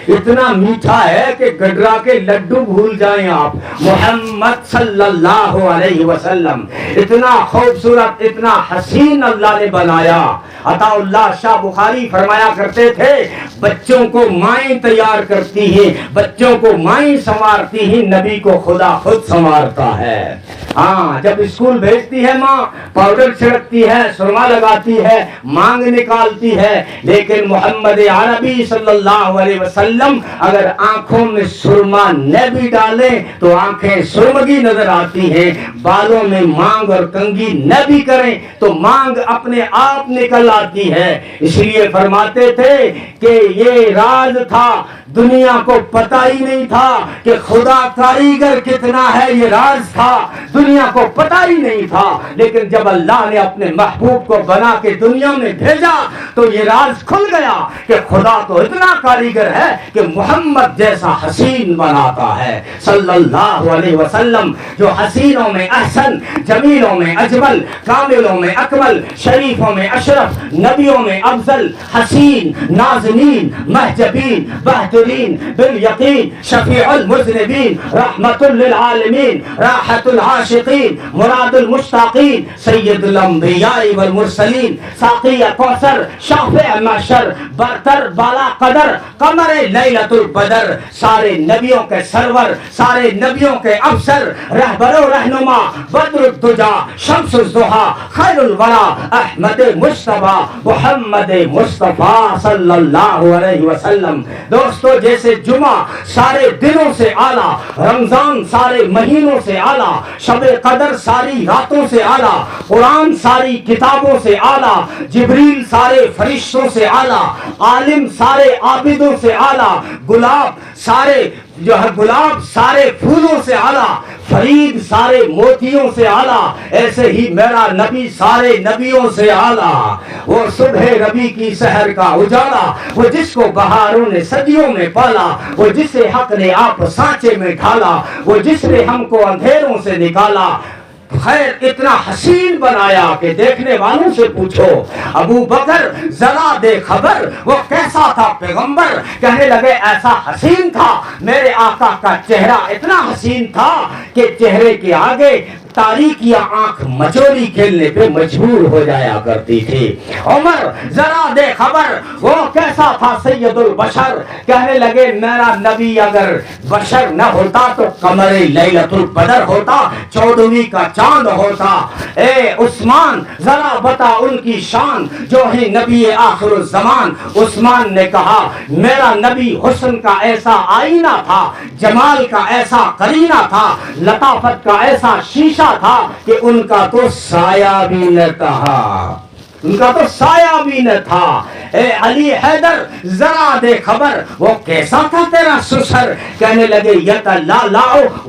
اتنا میٹھا ہے کہ گڈرا کے لڈو بھول جائیں آپ۔ محمد صلی اللہ علیہ وسلم اتنا خوبصورت، اتنا حسین اللہ نے بنایا۔ عطا اللہ شاہ بخاری فرمایا کرتے تھے بچوں کو مائیں تیار کرتی ہیں، بچوں کو مائیں سنوارتی ہیں، نبی کو خدا خود سنوارتا ہے۔ ہاں جب اسکول بھیجتی ہے ماں، پاؤڈر چھڑکتی ہے، سرما لگاتی ہے، مانگ نکالتی ہے، لیکن محمد عربی صلی اللہ علیہ وسلم اگر آنکھوں میں سرما نہ بھی ڈالیں تو آنکھیں سرمگی نظر آتی ہیں، بالوں میں مانگ اور کنگھی نہ بھی کریں تو مانگ اپنے آپ نکل آتی ہے۔ اس لیے فرماتے تھے کہ یہ راز تھا، دنیا کو پتہ ہی نہیں تھا کہ خدا کاریگر کتنا ہے، یہ راز تھا، دنیا کو پتہ ہی نہیں تھا، لیکن جب اللہ نے اپنے محبوب کو بنا کے دنیا میں بھیجا تو یہ راز کھل گیا کہ خدا تو اتنا کاریگر ہے کہ محمد جیسا حسین بناتا ہے صلی اللہ علیہ وسلم، جو حسینوں میں احسن، جمیلوں میں اجمل، کاملوں میں اکمل، شریفوں میں اشرف، نبیوں میں افضل، حسین، نازنین، محجبین، بہترین المعذرين باليقين شفيع المذنبين رحمة للعالمين راحة العاشقين مراد المشتاقين سيد الانبياء والمرسلين ساقی کوثر شافع محشر برتر بالا قدر قمر لیلۃ البدر سارے نبیوں کے سرور سارے نبیوں کے افسر رہبر و رہنما بدر الدجا شمس الضحیٰ خیر الورا احمد مصطفیٰ محمد مصطفیٰ صلی اللہ علیہ وسلم. دوستو جیسے جمعہ سارے دنوں سے اعلیٰ رمضان سارے مہینوں سے اعلیٰ شب قدر ساری راتوں سے اعلیٰ قرآن ساری کتابوں سے اعلیٰ جبریل سارے فرشتوں سے اعلیٰ عالم سارے عابدوں سے اعلیٰ گلاب سارے پھولوں سے اعلیٰ فرید سارے موتیوں سے اعلیٰ ایسے ہی میرا نبی سارے نبیوں سے اعلیٰ. وہ صبح ربی کی سحر کا اجالا وہ جس کو بہاروں نے صدیوں میں پالا وہ جسے حق نے آپ سانچے میں ڈھالا وہ جس نے ہم کو اندھیروں سے نکالا. خیر اتنا حسین بنایا کہ دیکھنے والوں سے پوچھو ابو بکر ذرا دے خبر وہ کیسا تھا پیغمبر. کہنے لگے ایسا حسین تھا میرے آقا کا چہرہ اتنا حسین تھا کہ چہرے کے آگے تاریک یا آنکھ مچولی کھیلنے پہ مجبور ہو جایا کرتی تھی. عمر ذرا دے خبر وہ کیسا تھا سید البشر. کہنے لگے میرا نبی اگر بشر نہ ہوتا تو قمر لیلۃ البدر ہوتا 14ویں کا چاند ہوتا. اے عثمان ذرا بتا ان کی شان جو ہے نبی آخر الزمان. عثمان نے کہا میرا نبی حسن کا ایسا آئینہ تھا جمال کا ایسا قرینہ تھا لطافت کا ایسا شیشہ تھا کہ ان کا تو سایہ بھی نہ تھا. اے علی حیدر ذرا دے خبر وہ کیسا تھا تیرا سسر. کہنے لگے یتلالا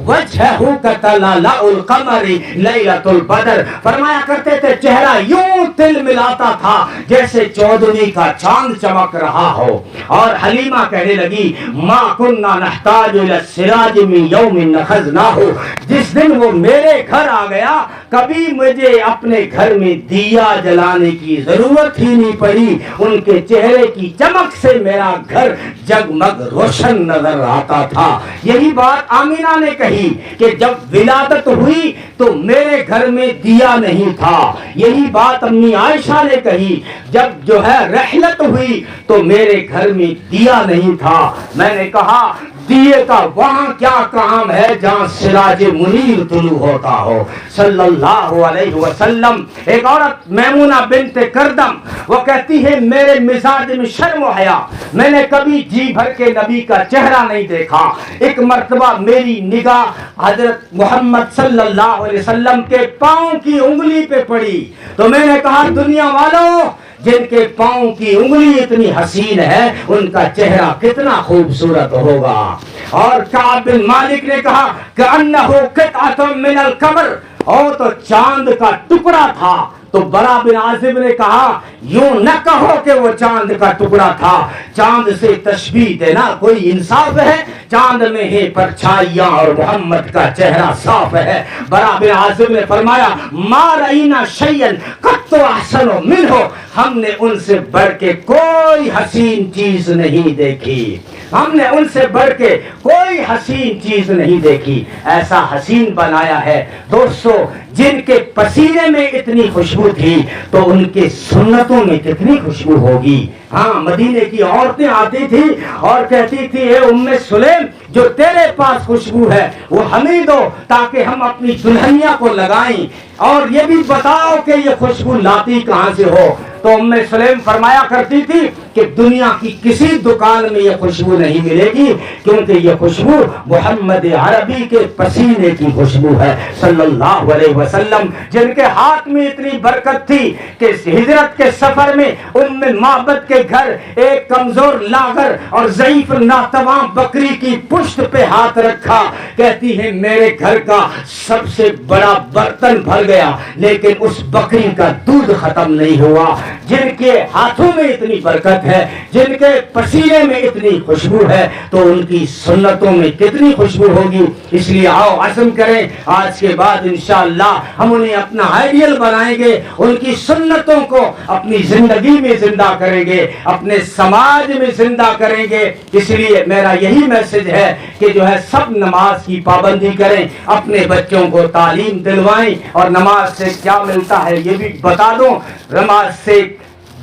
وجہہ کتلالا القمر لیلۃ البدر. فرمایا کرتے تھے چہرہ یوں تل ملاتا تھا جیسے 14ویں کا چاند چمک رہا ہو. اور حلیمہ کہنے لگی ما کننا نحتاج الی السراج من یوم نخذناہ. جس دن وہ میرے گھر آ گیا کبھی مجھے اپنے گھر میں دیا جلانے کی ضرورت ہی نہیں پڑی. ان کے چہرے کی چمک سے میرا گھر جگمگ روشن نظر آتا تھا. یہی بات آمینہ نے کہی کہ جب ولادت ہوئی تو میرے گھر میں دیا نہیں تھا. یہی بات امی عائشہ نے کہی جب رحلت ہوئی تو میرے گھر میں دیا نہیں تھا. میں نے کہا دیے کا وہاں کیا کام ہے جہاں سراج منیر طلوع ہوتا ہو صلی اللہ علیہ وسلم. ایک عورت میمونہ بنت کردم وہ کہتی ہے میرے مزاج میں شرم و حیا میں نے کبھی جی بھر کے نبی کا چہرہ نہیں دیکھا. ایک مرتبہ میری نگاہ حضرت محمد صلی اللہ علیہ وسلم کے پاؤں کی انگلی پہ پڑی تو میں نے کہا دنیا والوں جن کے پاؤں کی انگلی اتنی حسین ہے ان کا چہرہ کتنا خوبصورت ہوگا. اور کعب بن مالک نے کہا کأنہ قطعۃ من القمر اور تو چاند کا ٹکڑا تھا. تو برا بن عازب نے کہا یوں نہ کہو کہ وہ چاند کا ٹکڑا تھا. چاند سے تشبیہ دینا کوئی انصاف ہے؟ چاند میں ہے پرچھائیاں اور محمد کا چہرہ صاف ہے. برا بن عازب نے فرمایا ما رأینا شیئا قط احسن منہ. ہم نے ان سے بڑھ کے کوئی حسین چیز نہیں دیکھی. ہم نے ان سے بڑھ کے کوئی حسین چیز نہیں دیکھی. ایسا حسین بنایا ہے دوستو جن کے پسینے میں اتنی خوشبو تھی تو ان کے سنتوں میں کتنی خوشبو ہوگی. ہاں مدینے کی عورتیں آتی تھی اور کہتی تھی اے ام سلیم جو تیرے پاس خوشبو ہے وہ ہمیں دو تاکہ ہم اپنی دلہنیا کو لگائیں اور یہ بھی بتاؤ کہ یہ خوشبو لاتی کہاں سے ہو. تو ام سلیم فرمایا کرتی تھی کہ دنیا کی کسی دکان میں یہ خوشبو نہیں ملے گی کیونکہ یہ خوشبو محمد عربی کے پسینے کی خوشبو ہے صلی اللہ علیہ وسلم. جن کے ہاتھ میں اتنی برکت تھی کہ ہجرت کے سفر میں ام معبد کے گھر ایک کمزور لاغر اور ضعیف ناتواں بکری کی پشت پہ ہاتھ رکھا. کہتی ہے میرے گھر کا سب سے بڑا برتن بھر گیا لیکن اس بکری کا دودھ ختم نہیں ہوا. جن کے ہاتھوں میں اتنی برکت برکت ہے. جن کے پسینے میں اتنی خوشبو ہے تو ان کی سنتوں میں کتنی خوشبو ہوگی. اس لیے آؤ عزم کریں, آج کے بعد انشاءاللہ ہم انہیں اپنا آئیڈیل بنائیں گے, ان کی سنتوں کو اپنی زندگی میں زندہ کریں گے, اپنے سماج میں زندہ کریں گے. اس لیے میرا یہی میسج ہے کہ جو ہے سب نماز کی پابندی کریں, اپنے بچوں کو تعلیم دلوائیں, اور نماز سے کیا ملتا ہے یہ بھی بتا دوں. نماز سے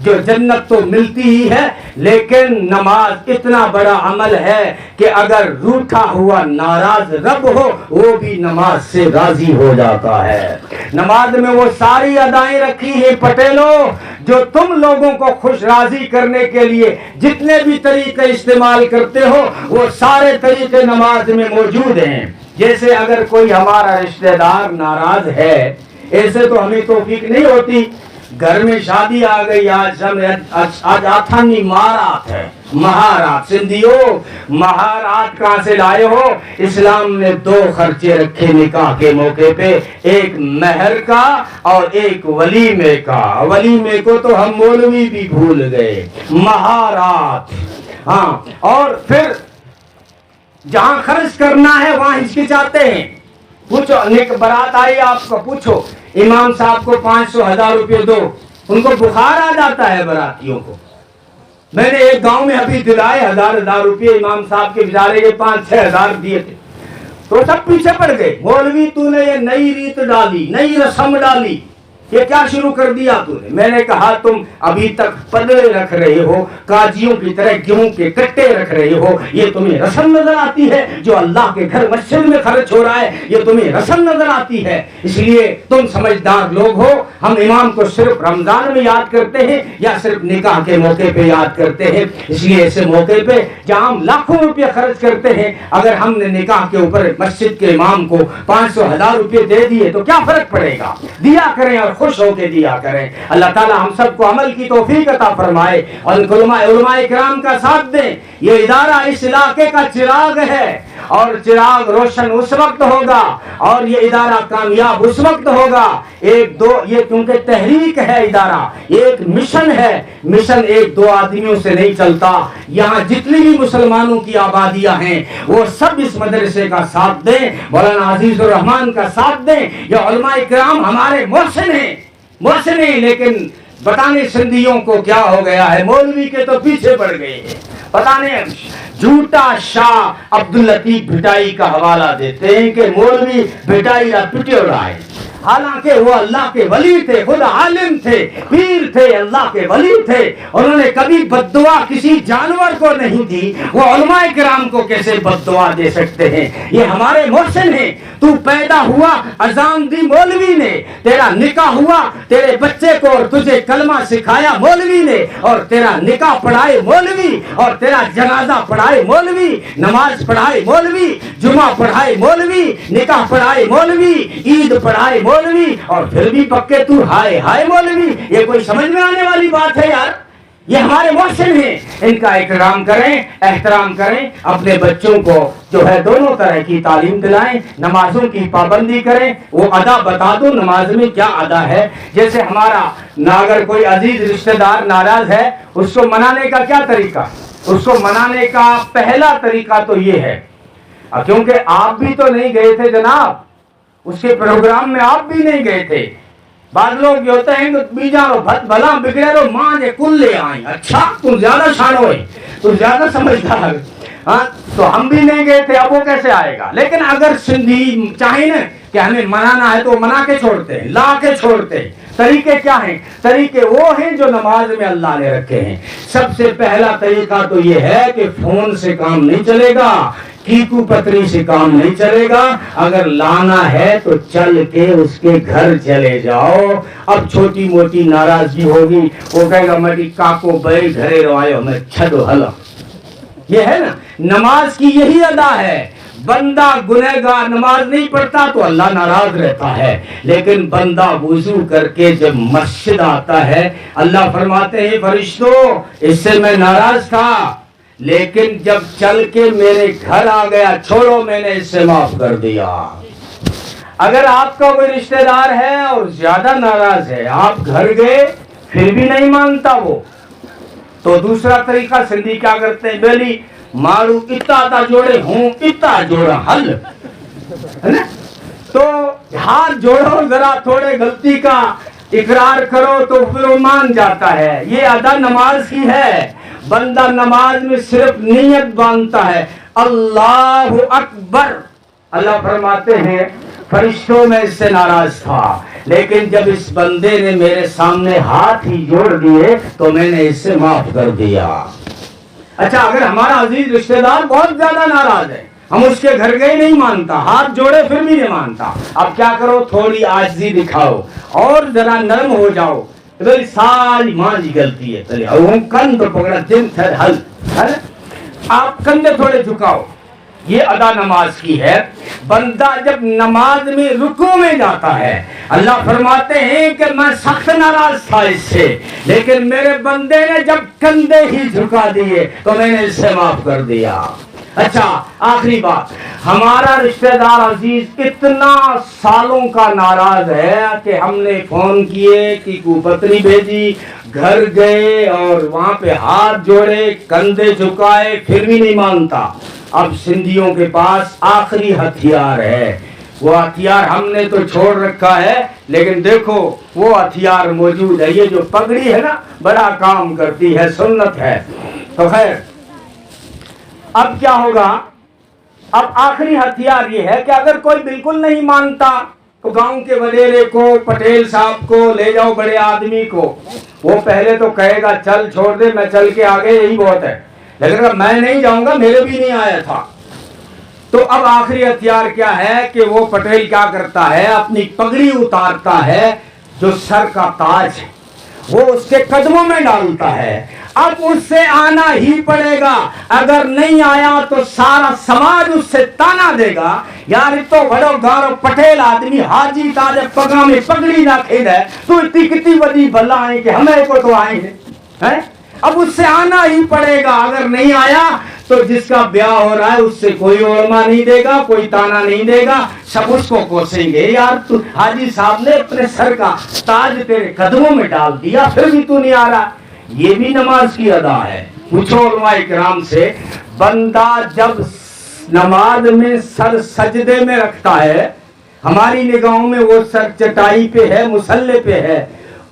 جو جنت تو ملتی ہی ہے, لیکن نماز اتنا بڑا عمل ہے کہ اگر روٹھا ہوا ناراض رب ہو وہ بھی نماز سے راضی ہو جاتا ہے. نماز میں وہ ساری ادائیں رکھی ہیں پٹیلوں, جو تم لوگوں کو خوش راضی کرنے کے لیے جتنے بھی طریقے استعمال کرتے ہو وہ سارے طریقے نماز میں موجود ہیں. جیسے اگر کوئی ہمارا رشتہ دار ناراض ہے, ایسے تو ہمیں توفیق نہیں ہوتی, گھر میں شادی آ گئی, آج آتھانی مہارات ہے, مہارات. سندھیوں مہارات کہاں سے لائے ہو؟ اسلام نے 2 خرچے رکھے نکاح کے موقع پہ, ایک مہر کا اور ایک ولیمے کا. ولیمے کو تو ہم مولوی بھی بھول گئے. مہارات, ہاں. اور پھر جہاں خرچ کرنا ہے وہاں ہچکچاتے ہیں. پوچھو, برات آئی آپ کو, پوچھو امام صاحب کو 500,000 روپے دو, ان کو بخار آ جاتا ہے براتیوں کو. میں نے ایک گاؤں میں ابھی دلائے 1,000 روپے امام صاحب کے بیچارے کے 5-6 ہزار دیے تھے, تو سب پیچھے پڑ گئے. مولوی تو نے یہ نئی ریت ڈالی, نئی رسم ڈالی, یہ کیا شروع کر دیا تو نے؟ میں نے کہا تم ابھی تک پدڑے رکھ رہے ہو, قاضیوں کی طرح گیہوں کے کٹے رکھ رہے ہو, یہ تمہیں رسم نظر آتی ہے؟ جو اللہ کے گھر مسجد میں خرچ ہو رہا ہے یہ تمہیں رسم نظر آتی ہے؟ اس لیے تم سمجھدار لوگ ہو. ہم امام کو صرف رمضان میں یاد کرتے ہیں یا صرف نکاح کے موقع پہ یاد کرتے ہیں. اس لیے ایسے موقع پہ جہاں ہم لاکھوں روپے خرچ کرتے ہیں, اگر ہم نے نکاح کے اوپر مسجد کے امام کو 500,000 روپے دے دیے تو کیا فرق پڑے گا؟ دیا کریں اور خوش ہو کے دیا کریں. اللہ تعالی ہم سب کو عمل کی توفیق عطا فرمائے اور علماء کرام کا ساتھ دیں. یہ ادارہ اس علاقے کا چراغ ہے, اور چراغ روشن اس وقت ہوگا اور یہ ادارہ کامیاب اس وقت ہوگا. یہ کیونکہ تحریک ہے ادارہ, ایک مشن ہے. مشن 1-2 آدمیوں سے نہیں چلتا. یہاں جتنی بھی مسلمانوں کی آبادیاں ہیں وہ سب اس مدرسے کا ساتھ دیں, مولانا عزیز الرحمان کا ساتھ دیں. یہ علماء کرام ہمارے محسن ہیں, محسن ہیں, لیکن بتانے سندھیوں کو کیا ہو گیا ہے, مولوی کے تو پیچھے پڑ گئے ہیں. بتانے جھوٹا شاہ عبداللطیف بھٹائی کا حوالہ دیتے ہیں کہ مولوی بھٹائی پٹے رہا ہے, حالانکہ وہ اللہ کے ولی تھے, خود عالم تھے, پیر تھے, اللہ کے ولی تھے. انہوں نے کبھی بد دعا کسی جانور کو نہیں دی, وہ علماء کرام کو کیسے بد دعا دے سکتے ہیں؟ یہ ہمارے محسن ہیں. تو پیدا ہوا اذان دی مولوی نے, تیرا نکاح ہوا تیرے بچے کو اور تجھے کلمہ سکھایا مولوی نے, اور تیرا نکاح پڑھائے مولوی, اور تیرا جنازہ پڑھائے مولوی, نماز پڑھائے مولوی, جمعہ پڑھائے مولوی, نکاح پڑھائے مولوی, عید پڑھائے مولوی, اور پھر بھی پکے تو ہائے ہائے مولوی. یہ کوئی سمجھ میں آنے والی بات ہے یار؟ یہ ہمارے محسن ہیں, ان کا اکرام کریں, احترام کریں. اپنے بچوں کو جو ہے دونوں طرح کی تعلیم دلائیں, نمازوں کی پابندی کریں. وہ ادا بتا دو نماز میں کیا ادا ہے. جیسے ہمارا اگر کوئی عزیز رشتہ دار ناراض ہے, اس کو منانے کا کیا طریقہ؟ اس کو منانے کا پہلا طریقہ تو یہ ہے, کیونکہ آپ بھی تو نہیں گئے تھے جناب, اس کے پروگرام میں آپ بھی نہیں گئے تھے. بعض لوگ یہ ہوتے ہیں کہ بیجارو بھت بھلا بگڑے رو ماں جے کل لے آئیں. اچھا تم زیادہ شانو ہے, تم زیادہ سمجھدار, ہاں تو ہم بھی نہیں گئے تھے, اب وہ کیسے آئے گا؟ لیکن اگر سندھی چاہیں نا کہ ہمیں منانا ہے تو منا کے چھوڑتے ہیں, لا کے چھوڑتے ہیں. طریقے کیا ہیں؟ طریقے وہ ہیں جو نماز میں اللہ نے رکھے ہیں. سب سے پہلا طریقہ تو یہ ہے کہ فون سے کام نہیں چلے گا, کیکو پتری سے کام نہیں چلے گا. اگر لانا ہے تو چل کے اس کے گھر چلے جاؤ. اب چھوٹی موٹی ناراضگی ہوگی, وہ کہے گا میری کاکو بھائی گھرے روایو میں چھڈو ہلا. یہ ہے نا نماز کی یہی ادا ہے. بندہ گنہگار نماز نہیں پڑھتا تو اللہ ناراض رہتا ہے, لیکن بندہ وضو کر کے جب مسجد آتا ہے, اللہ فرماتے ہیں فرشتوں اس سے میں ناراض تھا, لیکن جب چل کے میرے گھر آ گیا, چھوڑو میں نے اس سے معاف کر دیا. اگر آپ کا کوئی رشتہ دار ہے اور زیادہ ناراض ہے, آپ گھر گئے پھر بھی نہیں مانتا وہ, تو دوسرا طریقہ سندھی کیا کرتے ہیں، بیلی مارو اتا جوڑے ہوں اتا جوڑا حل، ہے نا؟ تو ہاتھ جوڑو، ذرا تھوڑے غلطی کا اقرار کرو تو پھر وہ مان جاتا ہے۔ یہ ادا نماز کی ہے۔ بندہ نماز میں صرف نیت باندھتا ہے، اللہ اکبر۔ اللہ فرماتے ہیں فرشتوں میں اس سے ناراض تھا، لیکن جب اس بندے نے میرے سامنے ہاتھ ہی جوڑ دیے تو میں نے اس سے معاف کر دیا۔ اچھا، اگر ہمارا عزیز رشتہ دار بہت زیادہ ناراض ہے، ہم اس کے گھر گئے نہیں مانتا، ہاتھ جوڑے پھر بھی نہیں مانتا، اب کیا کرو، تھوڑی عاجزی دکھاؤ اور ذرا نرم ہو جاؤ، ساری ماں جی غلطی ہے، کندھ پکڑا دن تھر حل، آپ کندھے تھوڑے جھکاؤ۔ یہ ادا نماز کی ہے۔ بندہ جب نماز میں رکوع میں جاتا ہے، اللہ فرماتے ہیں کہ میں سخت ناراض تھا اس سے، لیکن میرے بندے نے جب کندھے ہی جھکا دیے تو میں نے اس سے معاف کر دیا۔ اچھا، آخری بات، ہمارا رشتہ دار عزیز اتنا سالوں کا ناراض ہے کہ ہم نے فون کیے کہ کو پتری بھیجی، گھر گئے اور وہاں پہ ہاتھ جوڑے، کندھے جھکائے، پھر بھی نہیں مانتا۔ اب سندھیوں کے پاس آخری ہتھیار ہے، وہ ہتھیار ہم نے تو چھوڑ رکھا ہے، لیکن دیکھو وہ ہتھیار موجود ہے، یہ جو پگڑی ہے نا بڑا کام کرتی ہے، سنت ہے۔ تو خیر، اب کیا ہوگا، اب آخری ہتھیار یہ ہے کہ اگر کوئی بالکل نہیں مانتا تو گاؤں کے وڈیرے کو، پٹیل صاحب کو لے جاؤ، بڑے آدمی کو، وہ پہلے تو کہے گا چل چھوڑ دے، میں چل کے آگے یہی بہت ہے، لیکن اگر میں نہیں جاؤں گا، میرے بھی نہیں آیا تھا۔ تو اب آخری ہتھیار کیا ہے کہ وہ پٹیل کیا کرتا ہے، اپنی پگڑی اتارتا ہے، جو سر کا تاج ہے وہ اس کے قدموں میں ڈالتا ہے۔ اب اس سے آنا ہی پڑے گا، اگر نہیں آیا تو سارا سماج اس سے تانا دے گا، یار تو بڑو گارو پٹیل آدمی حاجی تاج پگا میں پگڑی نہ کھیل ہے، تو اتنی کتنی بڑی بلا ہے کہ ہمیں کو تو آئے ہیں۔ اب اس سے آنا ہی پڑے گا، اگر نہیں آیا تو جس کا بیاہ ہو رہا ہے اس سے کوئی علماء نہیں دے گا، کوئی تانا نہیں دے گا، سب اس کو کوسیں گے، یار تو حاجی صاحب نے اپنے سر کا تاج تیرے قدموں میں ڈال دیا، پھر بھی تو نہیں آ رہا۔ یہ بھی نماز کی ادا ہے۔ پوچھو علماء کرام سے، بندہ جب نماز میں سر سجدے میں رکھتا ہے، ہماری نگاہوں میں وہ سر چٹائی پہ ہے، مصلے پہ ہے،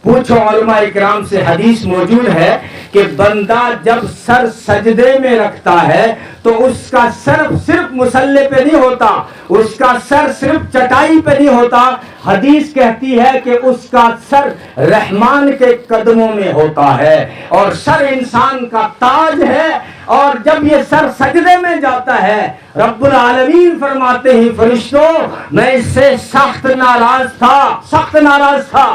پوچھو علماء اکرام سے، حدیث موجود ہے کہ بندہ جب سر سجدے میں رکھتا ہے تو اس کا سر صرف مصلے پہ نہیں ہوتا، اس کا سر صرف چٹائی پہ نہیں ہوتا، حدیث کہتی ہے کہ اس کا سر رحمان کے قدموں میں ہوتا ہے، اور سر انسان کا تاج ہے، اور جب یہ سر سجدے میں جاتا ہے رب العالمین فرماتے ہیں فرشتوں میں اس سے سخت ناراض تھا،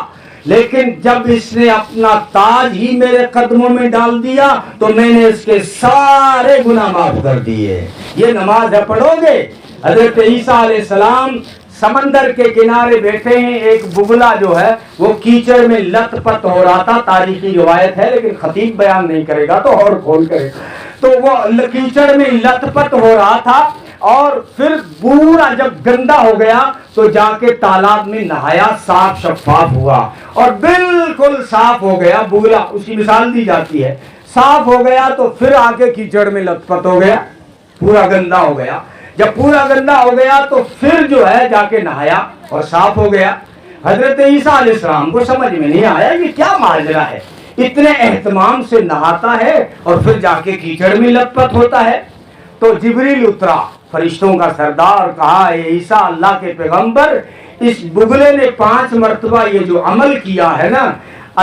لیکن جب اس نے اپنا تاج ہی میرے قدموں میں ڈال دیا تو میں نے اس کے سارے گناہ معاف کر دیے۔ یہ نماز ہے، پڑھو گے؟ حضرت عیسیٰ علیہ السلام سمندر کے کنارے بیٹھے ہیں، ایک بگلا جو ہے وہ کیچڑ میں لت پت ہو رہا تھا، تاریخی روایت ہے لیکن خطیب بیان نہیں کرے گا تو اور کھول کرے، تو وہ کیچڑ میں لت پت ہو رہا تھا، اور پھر پورا جب گندا ہو گیا تو جا کے تالاب میں نہایا، صاف شفاف ہوا اور بالکل صاف ہو گیا، بگلا اس کی مثال دی جاتی ہے، صاف ہو گیا تو پھر آگے کیچڑ میں لت پت ہو گیا، پورا گندا ہو گیا، جب پورا گندا ہو گیا تو پھر جو ہے جا کے نہایا اور صاف ہو گیا۔ حضرت عیسیٰ علیہ السلام کو سمجھ میں نہیں آیا یہ کیا ماجرا ہے، اتنے اہتمام سے نہاتا ہے اور پھر جا کے کیچڑ میں لت پت ہوتا ہے، تو جبریل اترا، فرشتوں کا سردار، کہا اے عیسیٰ اللہ کے پیغمبر، اس بگلے نے 5 مرتبہ یہ جو عمل کیا ہے نا،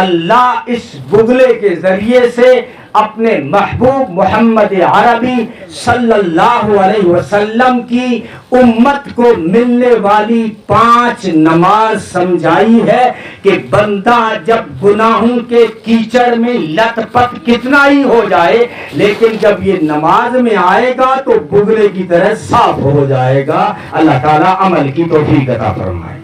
اللہ اس بگلے کے ذریعے سے اپنے محبوب محمد عربی صلی اللہ علیہ وسلم کی امت کو ملنے والی 5 نماز سمجھائی ہے کہ بندہ جب گناہوں کے کیچڑ میں لت پت کتنا ہی ہو جائے لیکن جب یہ نماز میں آئے گا تو بگلے کی طرح صاف ہو جائے گا۔ اللہ تعالیٰ عمل کی توفیق عطا فرمائے۔